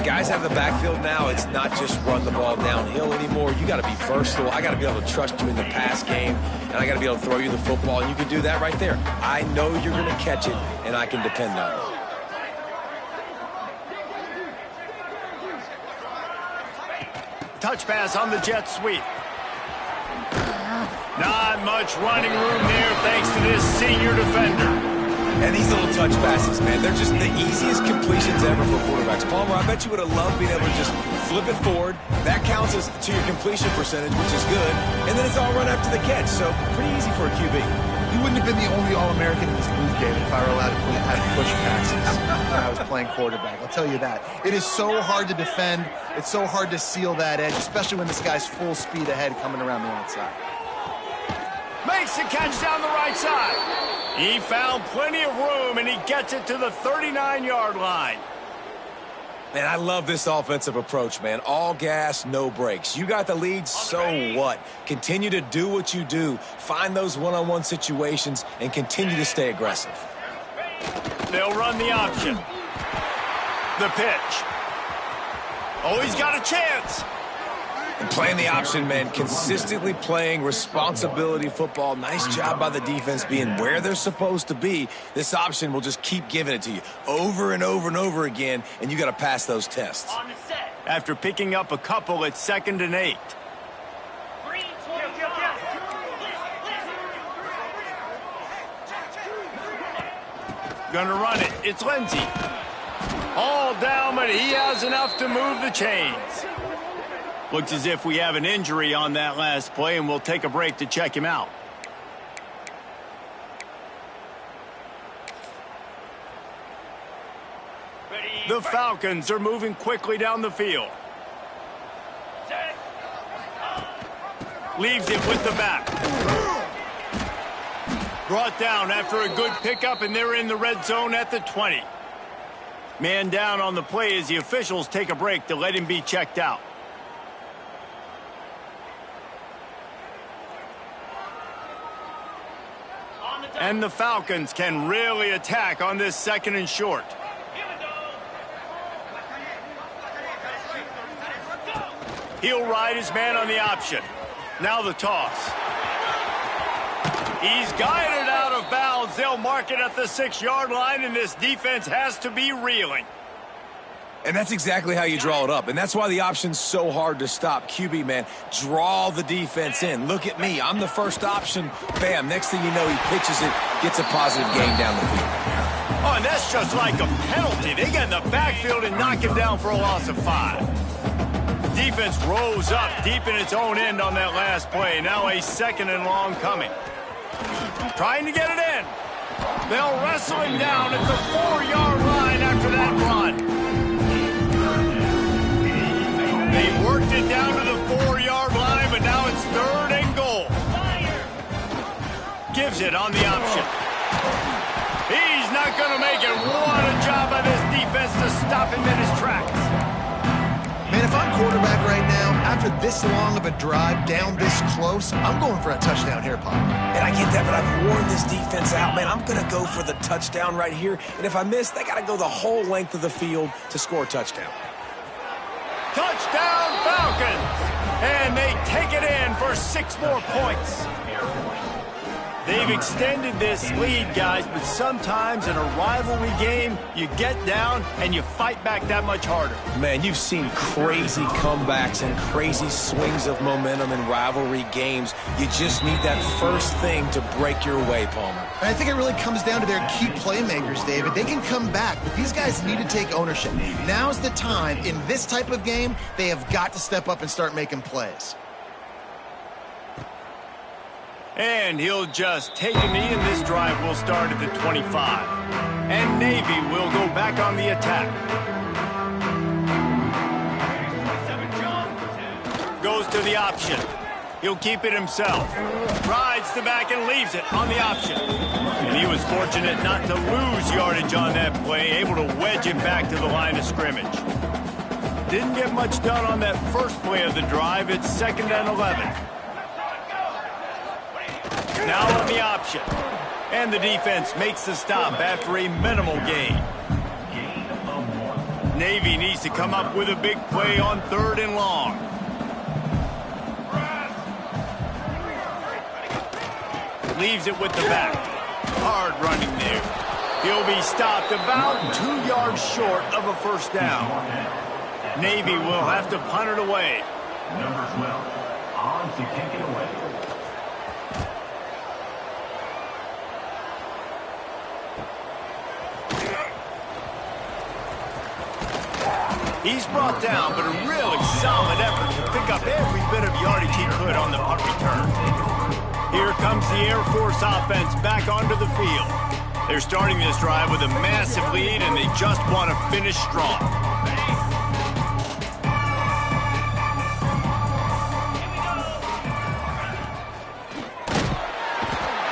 Guys have the backfield now. It's not just run the ball downhill anymore. You got to be versatile. I got to be able to trust you in the pass game, and I got to be able to throw you the football, and you can do that right there. I know you're going to catch it, and I can depend on it. Touch pass on the jet sweep. Not much running room there thanks to this senior defender. And these little touch passes, man, they're just the easiest completions ever for quarterbacks. Palmer, I bet you would have loved being able to just flip it forward. That counts as to your completion percentage, which is good. And then it's all run after the catch, so pretty easy for a QB. You wouldn't have been the only All-American in this booth, David, if I were allowed to have push passes when I was playing quarterback. I'll tell you that. It is so hard to defend. It's so hard to seal that edge, especially when this guy's full speed ahead coming around the outside. Makes the catch down the right side. He found plenty of room, and he gets it to the 39-yard line. Man, I love this offensive approach, man. All gas, no brakes. You got the lead, so what? Continue to do what you do. Find those one-on-one situations and continue to stay aggressive. They'll run the option. The pitch. Oh, he's got a chance. And playing the option, man, consistently playing responsibility football. Nice job by the defense being where they're supposed to be. This option will just keep giving it to you over and over and over again, and you got to pass those tests. After picking up a couple, it's 2nd and 8. Gonna run it. It's Lindsey. All down, but he has enough to move the chains. Looks as if we have an injury on that last play, and we'll take a break to check him out. The Falcons are moving quickly down the field. Leaves it with the back. Brought down after a good pickup, and they're in the red zone at the 20. Man down on the play as the officials take a break to let him be checked out. And the Falcons can really attack on this 2nd and short. He'll ride his man on the option. Now the toss. He's guided out of bounds. They'll mark it at the 6-yard line, and this defense has to be reeling. And that's exactly how you draw it up. And that's why the option's so hard to stop. QB, man, draw the defense in. Look at me. I'm the first option. Bam. Next thing you know, he pitches it, gets a positive gain down the field. Oh, and that's just like a penalty. They get in the backfield and knock him down for a loss of 5. Defense rose up deep in its own end on that last play. Now a 2nd and long coming. Trying to get it in. They'll wrestle him down at the 4-yard line after that run. They worked it down to the 4-yard line, but now it's 3rd and goal. Gives it on the option. He's not going to make it. What a job by this defense to stop him in his tracks. Man, if I'm quarterback right now, after this long of a drive down this close, I'm going for a touchdown here, Pop. And I get that, but I've worn this defense out, man. I'm going to go for the touchdown right here. And if I miss, they got to go the whole length of the field to score a touchdown. Touchdown Falcons! And they take it in for 6 more points. They've extended this lead, guys, but sometimes in a rivalry game, you get down and you fight back that much harder. Man, you've seen crazy comebacks and crazy swings of momentum in rivalry games. You just need that first thing to break your way, Palmer. And I think it really comes down to their key playmakers, David. They can come back, but these guys need to take ownership. Now's the time. In this type of game, they have got to step up and start making plays. And he'll just take a knee, and this drive will start at the 25. And Navy will go back on the attack. Goes to the option. He'll keep it himself. Rides the back and leaves it on the option. And he was fortunate not to lose yardage on that play, able to wedge it back to the line of scrimmage. Didn't get much done on that first play of the drive. It's 2nd and 11. Now on the option. And the defense makes the stop after a minimal gain. Navy needs to come up with a big play on 3rd and long. Leaves it with the back. Hard running there. He'll be stopped about 2 yards short of a first down. Navy will have to punt it away. Number 12, on to kick it away. He's brought down, but a really solid effort to pick up every bit of yardage he could on the punt return. Here comes the Air Force offense back onto the field. They're starting this drive with a massive lead, and they just want to finish strong.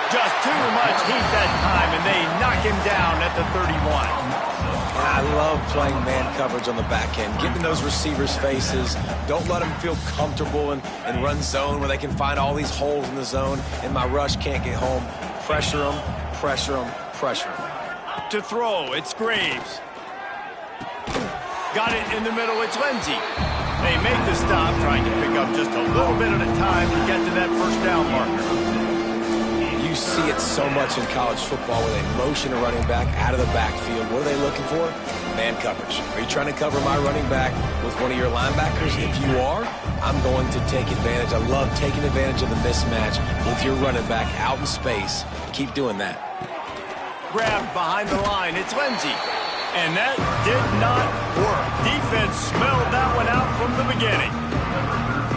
Just too much heat that time, and they knock him down at the 31. I love playing man coverage on the back end, getting those receivers' faces. Don't let them feel comfortable and run zone where they can find all these holes in the zone, and my rush can't get home. Pressure them, pressure them, pressure them. To throw, it's Graves. Got it in the middle, it's Lindsey. They make the stop, trying to pick up just a little bit at a time to get to that first down marker. You see it so much in college football where they motion a running back out of the backfield. What are they looking for? Man coverage. Are you trying to cover my running back with one of your linebackers? If you are, I'm going to take advantage. I love taking advantage of the mismatch with your running back out in space. Keep doing that. Grabbed behind the line, it's Lindsey. And that did not work. Defense smelled that one out from the beginning.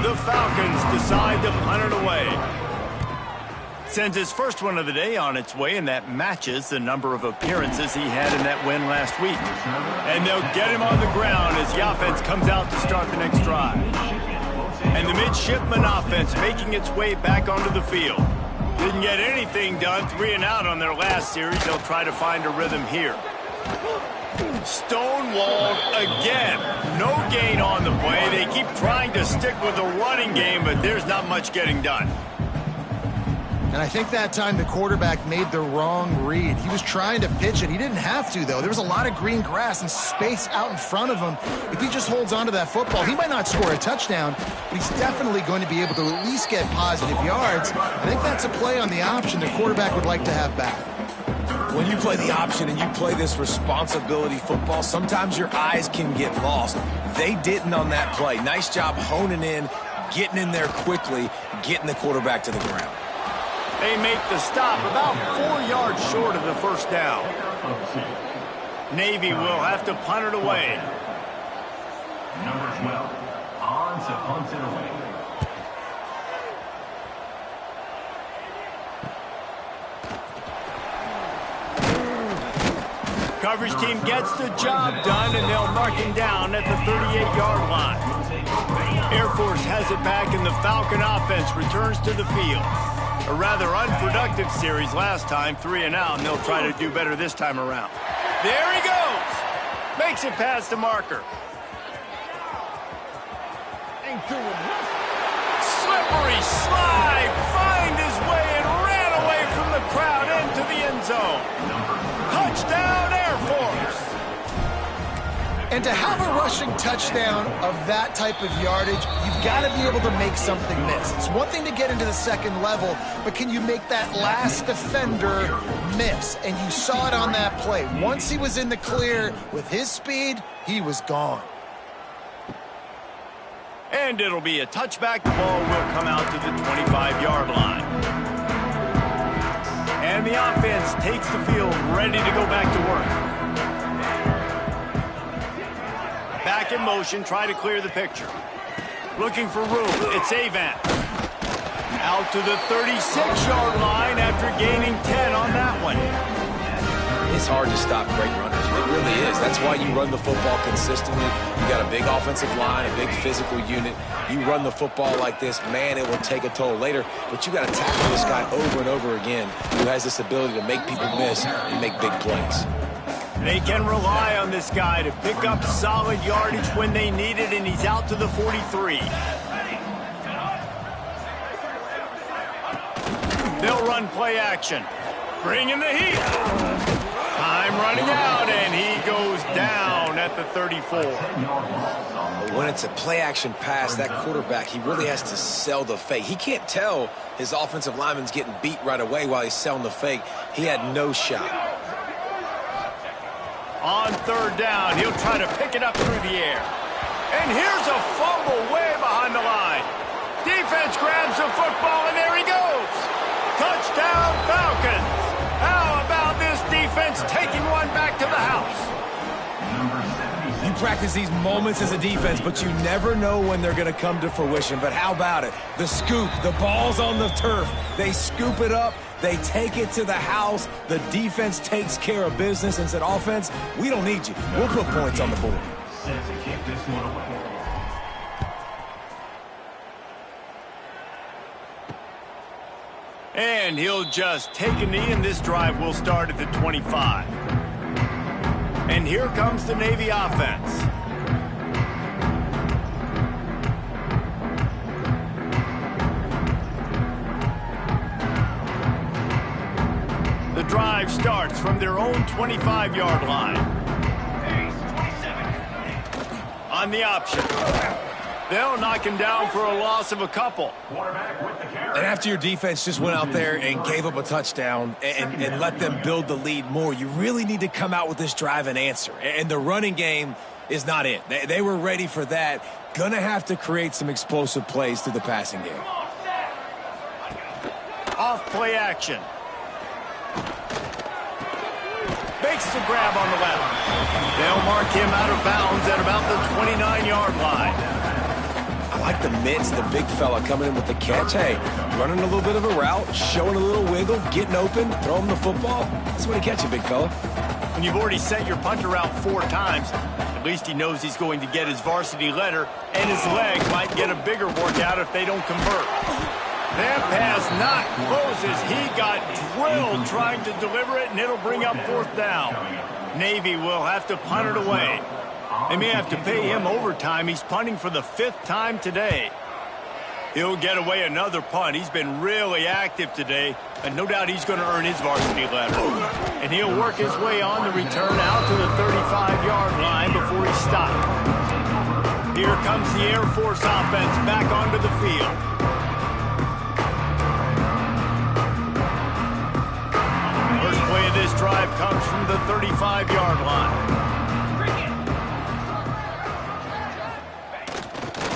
The Falcons decide to punt it away. Sends his first one of the day on its way, and that matches the number of appearances he had in that win last week. And they'll get him on the ground as the offense comes out to start the next drive. And the midshipman offense making its way back onto the field. Didn't get anything done, 3 and out on their last series. They'll try to find a rhythm here. Stonewalled again. No gain on the play. They keep trying to stick with the running game, but there's not much getting done. And I think that time the quarterback made the wrong read. He was trying to pitch it. He didn't have to, though. There was a lot of green grass and space out in front of him. If he just holds on to that football, he might not score a touchdown, but he's definitely going to be able to at least get positive yards. I think that's a play on the option the quarterback would like to have back. When you play the option and you play this responsibility football, sometimes your eyes can get lost. They didn't on that play. Nice job honing in, getting in there quickly, getting the quarterback to the ground. They make the stop about 4 yards short of the first down. Navy will have to punt it away. Number 12, on to punt it away. Coverage team gets the job done, and they'll mark him down at the 38-yard line. Air Force has it back, and the Falcon offense returns to the field. A rather unproductive series last time, 3 and out, and they'll try to do better this time around. There he goes! Makes it past the marker. Slippery slide, find his way and ran away from the crowd into the end zone. Touchdown, Air Force! And to have a rushing touchdown of that type of yardage, you've got to be able to make something miss. It's one thing to get into the second level, but can you make that last defender miss? And you saw it on that play. Once he was in the clear with his speed, he was gone. And it'll be a touchback. The ball will come out to the 25-yard line. And the offense takes the field, ready to go back to work. Back in motion, try to clear the picture. Looking for room, it's Avant. Out to the 36-yard line after gaining 10 on that one. It's hard to stop great runners. It really is. That's why you run the football consistently. You got a big offensive line, a big physical unit. You run the football like this, man, it will take a toll later. But you got to tackle this guy over and over again who has this ability to make people miss and make big plays. They can rely on this guy to pick up solid yardage when they need it, and he's out to the 43. They'll run play action. Bring in the heat. Time running out, and he goes down at the 34. When it's a play-action pass, that quarterback, he really has to sell the fake. He can't tell his offensive lineman's getting beat right away while he's selling the fake. He had no shot. On third down, he'll try to pick it up through the air. And here's a fumble way behind the line. Defense grabs the football, and there he goes. Touchdown, Falcons. How about this defense taking one back to the house? You practice these moments as a defense, but you never know when they're going to come to fruition. But how about it? The scoop, the ball's on the turf. They scoop it up. They take it to the house. The defense takes care of business and said, offense, we don't need you. We'll put points on the board. And he'll just take a knee, and this drive will start at the 25. And here comes the Navy offense. The drive starts from their own 25-yard line. On the option. They'll knock him down for a loss of a couple. And after your defense just went out there and gave up a touchdown and let them build the lead more, you really need to come out with this drive and answer. And the running game is not it. They were ready for that. Gonna have to create some explosive plays through the passing game. Off play action. Makes the grab on the left. They'll mark him out of bounds at about the 29-yard line. I like the mitts, the big fella coming in with the catch. Hey, running a little bit of a route, showing a little wiggle, getting open, throwing the football. That's when he catch you, big fella. When you've already sent your punter out 4 times, at least he knows he's going to get his varsity letter, and his leg might get a bigger workout if they don't convert. That pass not closes. He got drilled trying to deliver it, and it'll bring up 4th down. Navy will have to punt it away. They may have to pay him overtime. He's punting for the 5th time today. He'll get away another punt. He's been really active today, and no doubt he's going to earn his varsity letter. And he'll work his way on the return out to the 35-yard line before he stopped. Here comes the Air Force offense back onto the field. First play of this drive comes from the 35-yard line.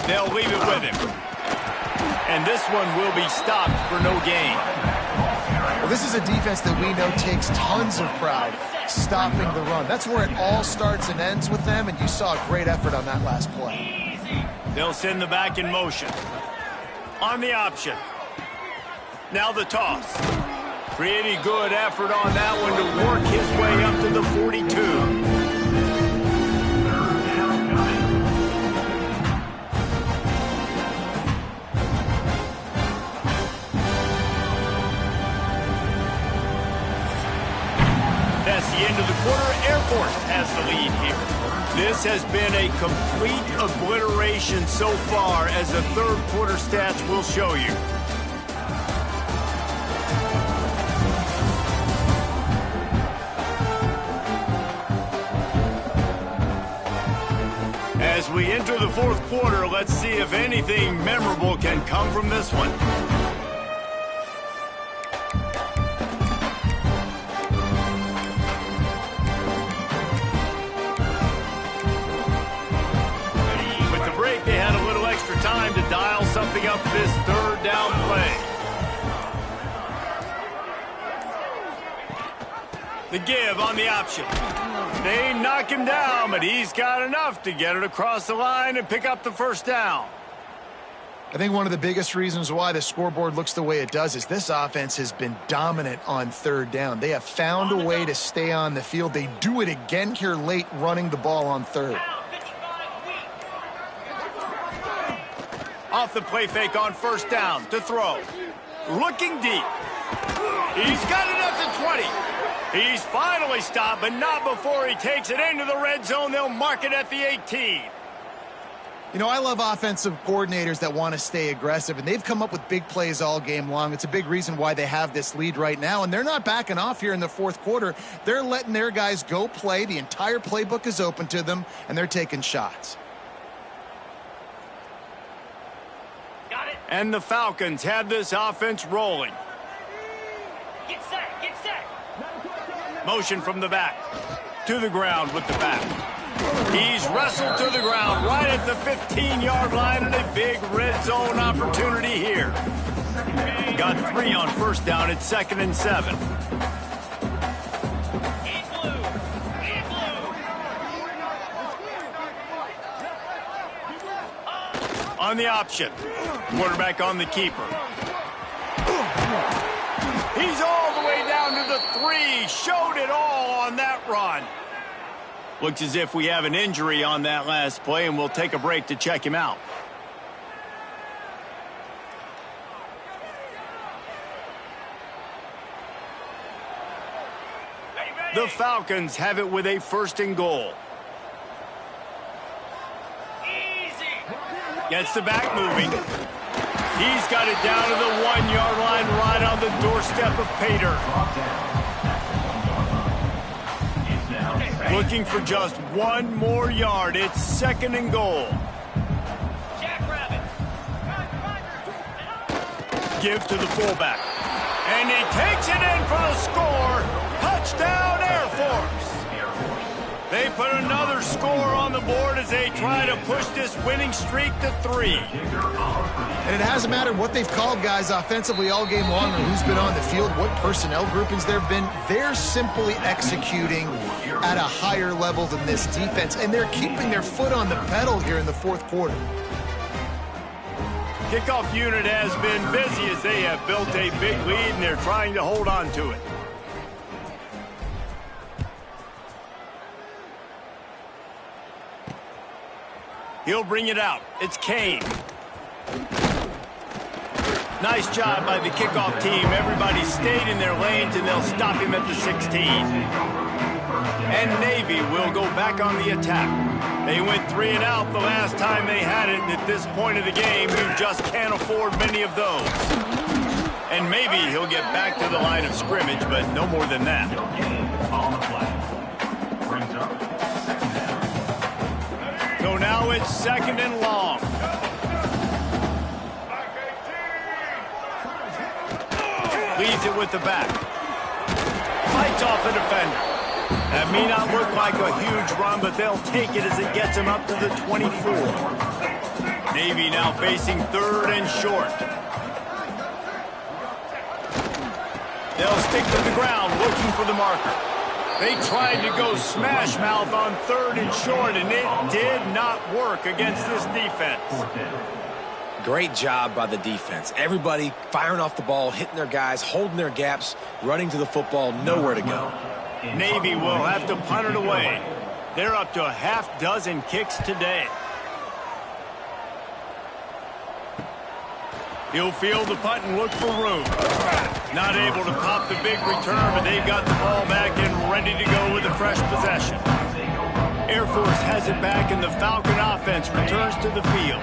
They'll leave it with him. And this one will be stopped for no gain. Well, this is a defense that we know takes tons of pride stopping the run. That's where it all starts and ends with them, and you saw a great effort on that last play. They'll send the back in motion. On the option. Now the toss. Pretty good effort on that one to work his way up to the 42. That's the end of the quarter. Air Force has the lead here. This has been a complete obliteration so far, as the third quarter stats will show you. we enter the fourth quarter, let's see if anything memorable can come from this one. With the break, they had a little extra time to dial something up this third down play. The give on the option. They knock him down, but he's got enough to get it across the line and pick up the first down. I think one of the biggest reasons why the scoreboard looks the way it does is this offense has been dominant on third down. They have found a way to stay on the field. They do it again here late, running the ball on third. Off the play fake on first down to throw. Looking deep. He's got it up to 20. He's finally stopped, but not before he takes it into the red zone. They'll mark it at the 18. You know, I love offensive coordinators that want to stay aggressive, and they've come up with big plays all game long. It's a big reason why they have this lead right now, and they're not backing off here in the fourth quarter. They're letting their guys go play. The entire playbook is open to them, and they're taking shots. Got it. And the Falcons have this offense rolling. Get set, get set. Motion from the back. To the ground with the back. He's wrestled to the ground right at the 15-yard line, and a big red zone opportunity here. Got 3 on first down. It's 2nd and 7. On the option. Quarterback on the keeper. He's all the way down to the 3. Showed it all on that run. Looks as if we have an injury on that last play, and we'll take a break to check him out. The Falcons have it with a 1st and goal. Gets the back moving. He's got it down to the 1-yard line, right on the doorstep of Pater. Looking for just 1 more yard. It's 2nd and goal. Give to the fullback. And he takes it in for the score. Touchdown, Air Force. They put another score on the board as they try to push this winning streak to 3. And it hasn't mattered what they've called guys offensively all game long or who's been on the field, what personnel groupings there have been. They're simply executing at a higher level than this defense, and they're keeping their foot on the pedal here in the fourth quarter. Kickoff unit has been busy as they have built a big lead, and they're trying to hold on to it. He'll bring it out. It's Kane. Nice job by the kickoff team. Everybody stayed in their lanes, and they'll stop him at the 16. And Navy will go back on the attack. They went 3 and out the last time they had it, and at this point of the game, you just can't afford many of those. And maybe he'll get back to the line of scrimmage, but no more than that. So now it's 2nd and long. Leads it with the back. Fights off the defender. That may not look like a huge run, but they'll take it as it gets him up to the 24. Navy now facing 3rd and short. They'll stick to the ground looking for the marker. They tried to go smash mouth on 3rd and short, and it did not work against this defense. Great job by the defense. Everybody firing off the ball, hitting their guys, holding their gaps, running to the football, nowhere to go. Navy will have to punt it away. They're up to a half-dozen kicks today. He'll field the punt and look for room. Not able to pop the big return, but they've got the ball back and ready to go with a fresh possession. Air Force has it back, and the Falcon offense returns to the field.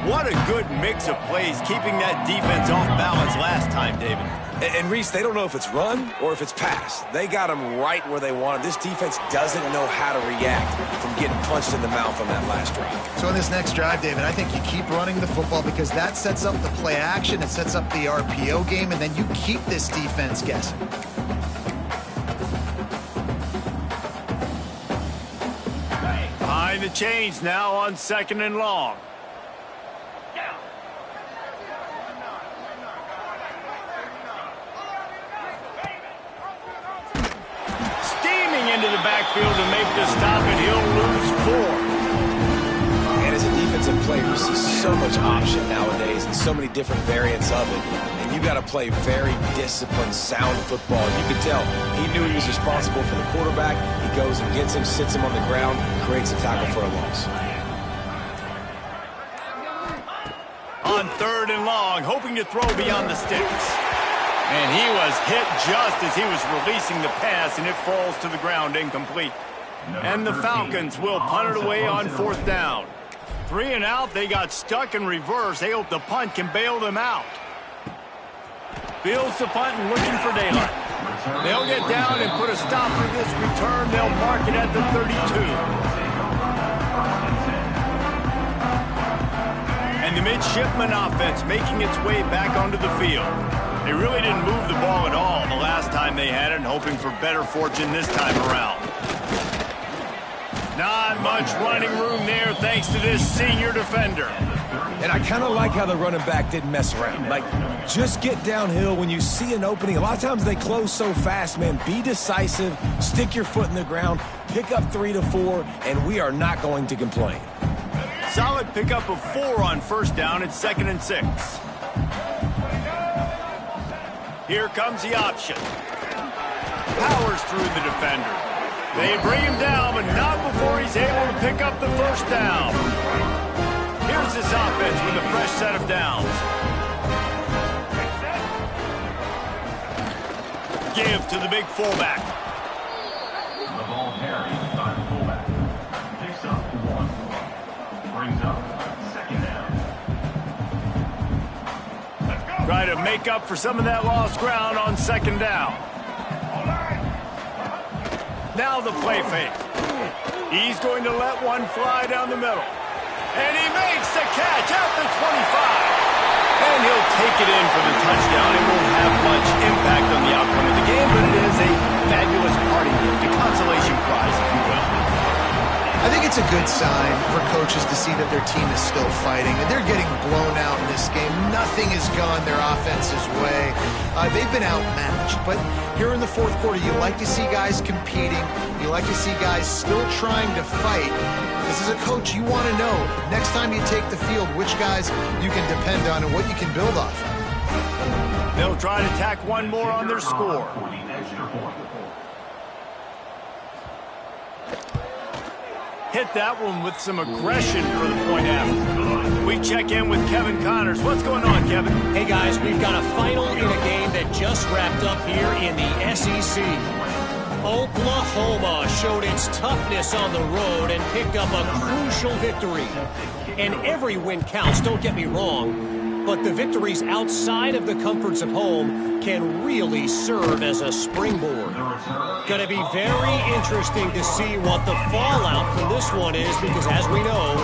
What a good mix of plays, keeping that defense off balance last time, David. And Reese, they don't know if it's run or if it's pass. They got them right where they want them. This defense doesn't know how to react from getting punched in the mouth on that last drive. So in this next drive, David, I think you keep running the football because that sets up the play action, it sets up the RPO game, and then you keep this defense guessing. Behind the chains now on 2nd and long. Into the backfield to make the stop, and he'll lose 4. And as a defensive player, you see so much option nowadays and so many different variants of it. And you got to play very disciplined, sound football. You could tell he knew he was responsible for the quarterback. He goes and gets him, sits him on the ground, creates a tackle for a loss. On 3rd and long, hoping to throw beyond the sticks. And he was hit just as he was releasing the pass, and it falls to the ground incomplete. And the Falcons will punt it away on 4th down. 3 and out, they got stuck in reverse. They hope the punt can bail them out. Fields the punt and looking for daylight. They'll get down and put a stop to this return. They'll mark it at the 32. And the midshipman offense making its way back onto the field. They really didn't move the ball at all the last time they had it, and hoping for better fortune this time around. Not much running room there thanks to this senior defender. And I kind of like how the running back didn't mess around. Like, just get downhill when you see an opening. A lot of times they close so fast, man. Be decisive, stick your foot in the ground, pick up 3 to 4, and we are not going to complain. Solid pickup of 4 on 1st down. It's 2nd and 6. Here comes the option. Powers through the defender. They bring him down, but not before he's able to pick up the 1st down. Here's this offense with a fresh set of downs. Give to the big fullback. The ball carries by the fullback. Picks up 1. Brings up 2nd down. Try to make up for some of that lost ground on 2nd down. Now the play fake. He's going to let one fly down the middle. And he makes the catch at the 25. And he'll take it in for the touchdown. It won't have much impact on the outcome of the game, but it is a fabulous party gift, a consolation prize, if you will. I think it's a good sign for coaches to see that their team is still fighting, and they're getting blown out in this game. Nothing has gone their offense's way. They've been outmatched, but here in the 4th quarter, you like to see guys competing. You like to see guys still trying to fight. This is a coach, you want to know, next time you take the field, which guys you can depend on and what you can build off of. They'll try to tack one more on their score. For the extra point. Hit that one with some aggression for the point after. We check in with Kevin Connors. What's going on, Kevin? Hey, guys, we've got a final in a game that just wrapped up here in the SEC. Oklahoma showed its toughness on the road and picked up a crucial victory. And every win counts, don't get me wrong, but the victories outside of the comforts of home can really serve as a springboard. Going to be very interesting to see what the fallout from this one is, because as we know,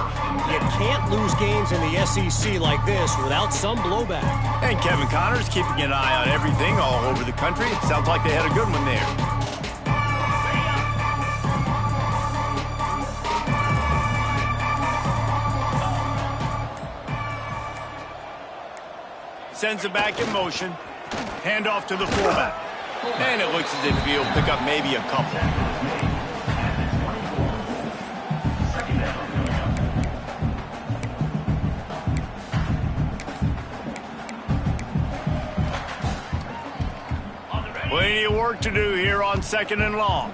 you can't lose games in the SEC like this without some blowback. And Kevin Connors keeping an eye on everything all over the country. It sounds like they had a good one there. Sends it back in motion. Hand off to the fullback. And it looks as if he'll pick up maybe a couple. Plenty of work to do here on 2nd and long.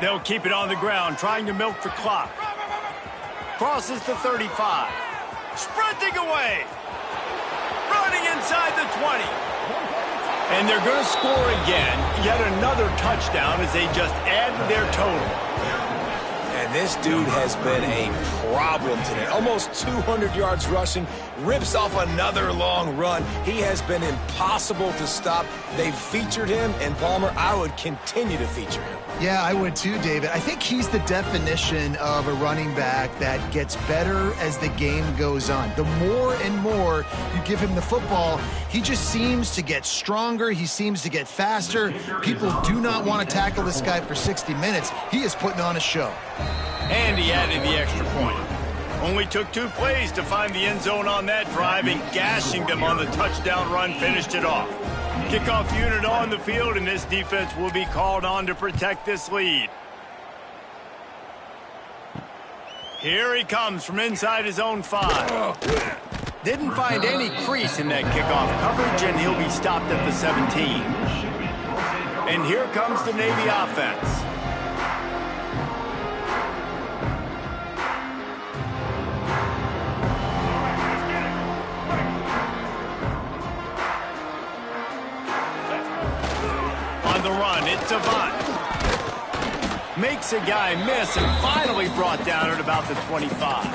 They'll keep it on the ground, trying to milk the clock. Crosses the 35. Sprinting away. Running inside the 20. And they're going to score again. Yet another touchdown as they just add to their total. And And this dude has been a problem today. Almost 200 yards rushing, rips off another long run. He has been impossible to stop. They've featured him, and Palmer, I would continue to feature him. Yeah, I would too, David. I think he's the definition of a running back that gets better as the game goes on. The more and more you give him the football, he just seems to get stronger. He seems to get faster. People do not want to tackle this guy for 60 minutes. He is putting on a show. And he added the extra point. Only took 2 plays to find the end zone on that drive, and gashing them on the touchdown run finished it off. Kickoff unit on the field, and this defense will be called on to protect this lead. Here he comes from inside his own 5. Didn't find any crease in that kickoff coverage, and he'll be stopped at the 17. And here comes the Navy offense. On the run, it's Avant. Makes a guy miss and finally brought down at about the 25.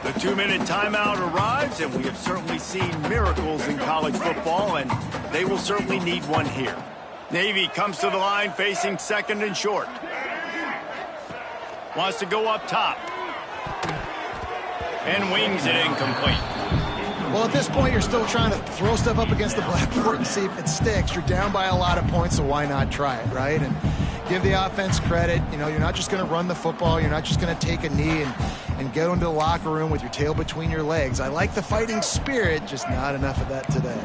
The 2-minute timeout arrives, and we have certainly seen miracles in college football, and they will certainly need one here. Navy comes to the line facing 2nd and short. Wants to go up top. And wings it incomplete. Well, at this point, you're still trying to throw stuff up against the blackboard and see if it sticks. You're down by a lot of points, so why not try it, right? And give the offense credit. You know, you're not just going to run the football. You're not just going to take a knee and go into the locker room with your tail between your legs. I like the fighting spirit, just not enough of that today.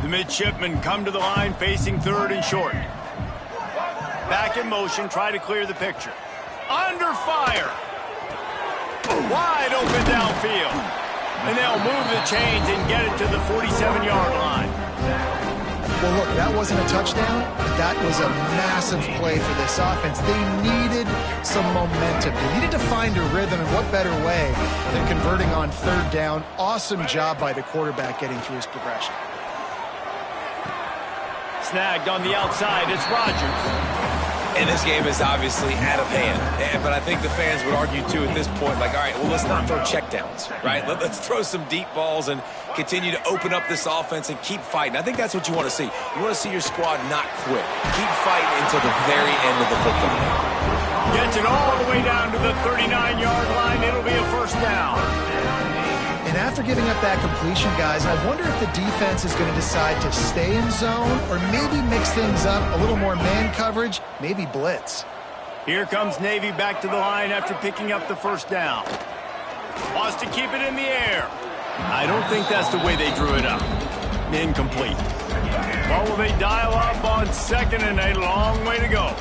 The midshipmen come to the line facing 3rd and short. Back in motion, try to clear the picture. Under fire. Wide open downfield. And they'll move the chains and get it to the 47-yard line. Well, look, that wasn't a touchdown, but that was a massive play for this offense. They needed some momentum. They needed to find a rhythm, and what better way than converting on 3rd down. Awesome job by the quarterback getting through his progression. Snagged on the outside, it's Rodgers. And this game is obviously out of hand. But I think the fans would argue, too, at this point, like, all right, well, let's not throw checkdowns, right? Let's throw some deep balls and continue to open up this offense and keep fighting. I think that's what you want to see. You want to see your squad not quit. Keep fighting until the very end of the football game. Gets it all the way down to the 39-yard line. It'll be a 1st down. And after giving up that completion, guys, I wonder if the defense is going to decide to stay in zone or maybe mix things up, a little more man coverage, maybe blitz. Here comes Navy back to the line after picking up the 1st down. Wants to keep it in the air. I don't think that's the way they drew it up. Incomplete. What will they dial up on 2nd and a long way to go?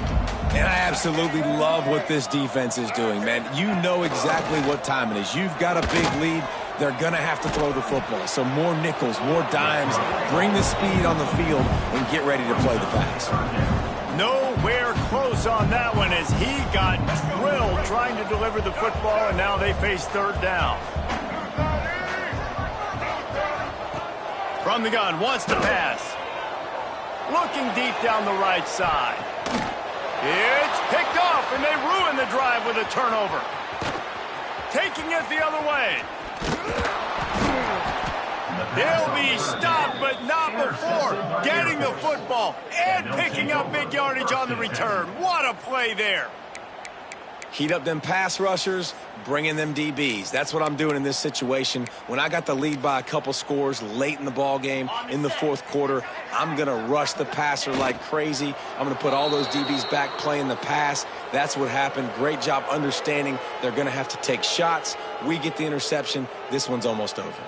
And I absolutely love what this defense is doing, man. You know exactly what time it is. You've got a big lead. They're going to have to throw the football. So more nickels, more dimes, bring the speed on the field, and get ready to play the pass. Nowhere close on that one as he got drilled trying to deliver the football, and now they face 3rd down. From the gun, wants to pass. Looking deep down the right side. It's picked off, and they ruin the drive with a turnover. Taking it the other way. He'll be stopped, but not before getting the football and picking up big yardage on the return. What a play there. Heat up them pass rushers, bring in them DBs. That's what I'm doing in this situation. When I got the lead by a couple scores late in the ball game in the 4th quarter, I'm going to rush the passer like crazy. I'm going to put all those DBs back playing the pass. That's what happened. Great job understanding they're going to have to take shots. We get the interception. This one's almost over.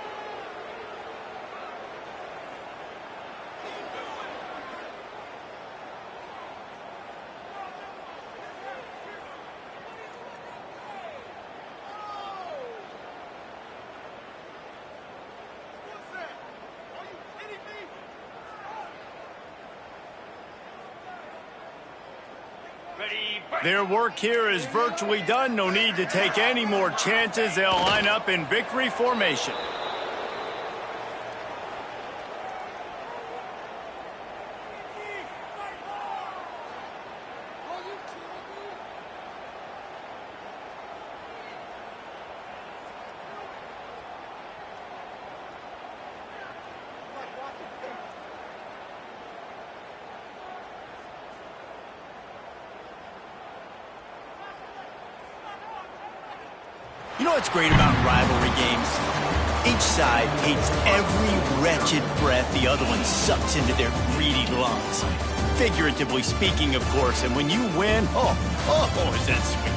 Their work here is virtually done. No need to take any more chances. They'll line up in victory formation. You know what's great about rivalry games? Each side hates every wretched breath the other one sucks into their greedy lungs. Figuratively speaking, of course, and when you win, is that sweet.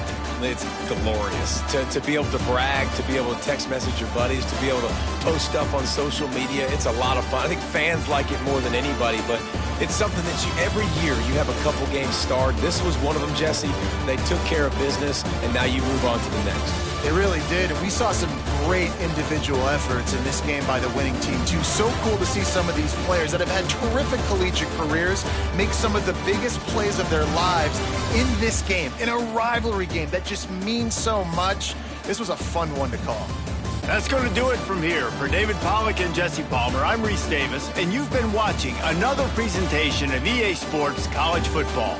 It's glorious to be able to brag, to be able to text message your buddies, to be able to post stuff on social media. It's a lot of fun. I think fans like it more than anybody, but it's something that every year you have a couple games starred. This was one of them, Jesse. They took care of business, and now you move on to the next. They really did, and we saw some great individual efforts in this game by the winning team, too. So cool to see some of these players that have had terrific collegiate careers make some of the biggest plays of their lives in this game, in a rivalry game that just means so much. This was a fun one to call. That's going to do it from here. For David Pollack and Jesse Palmer, I'm Reese Davis, and you've been watching another presentation of EA Sports College Football.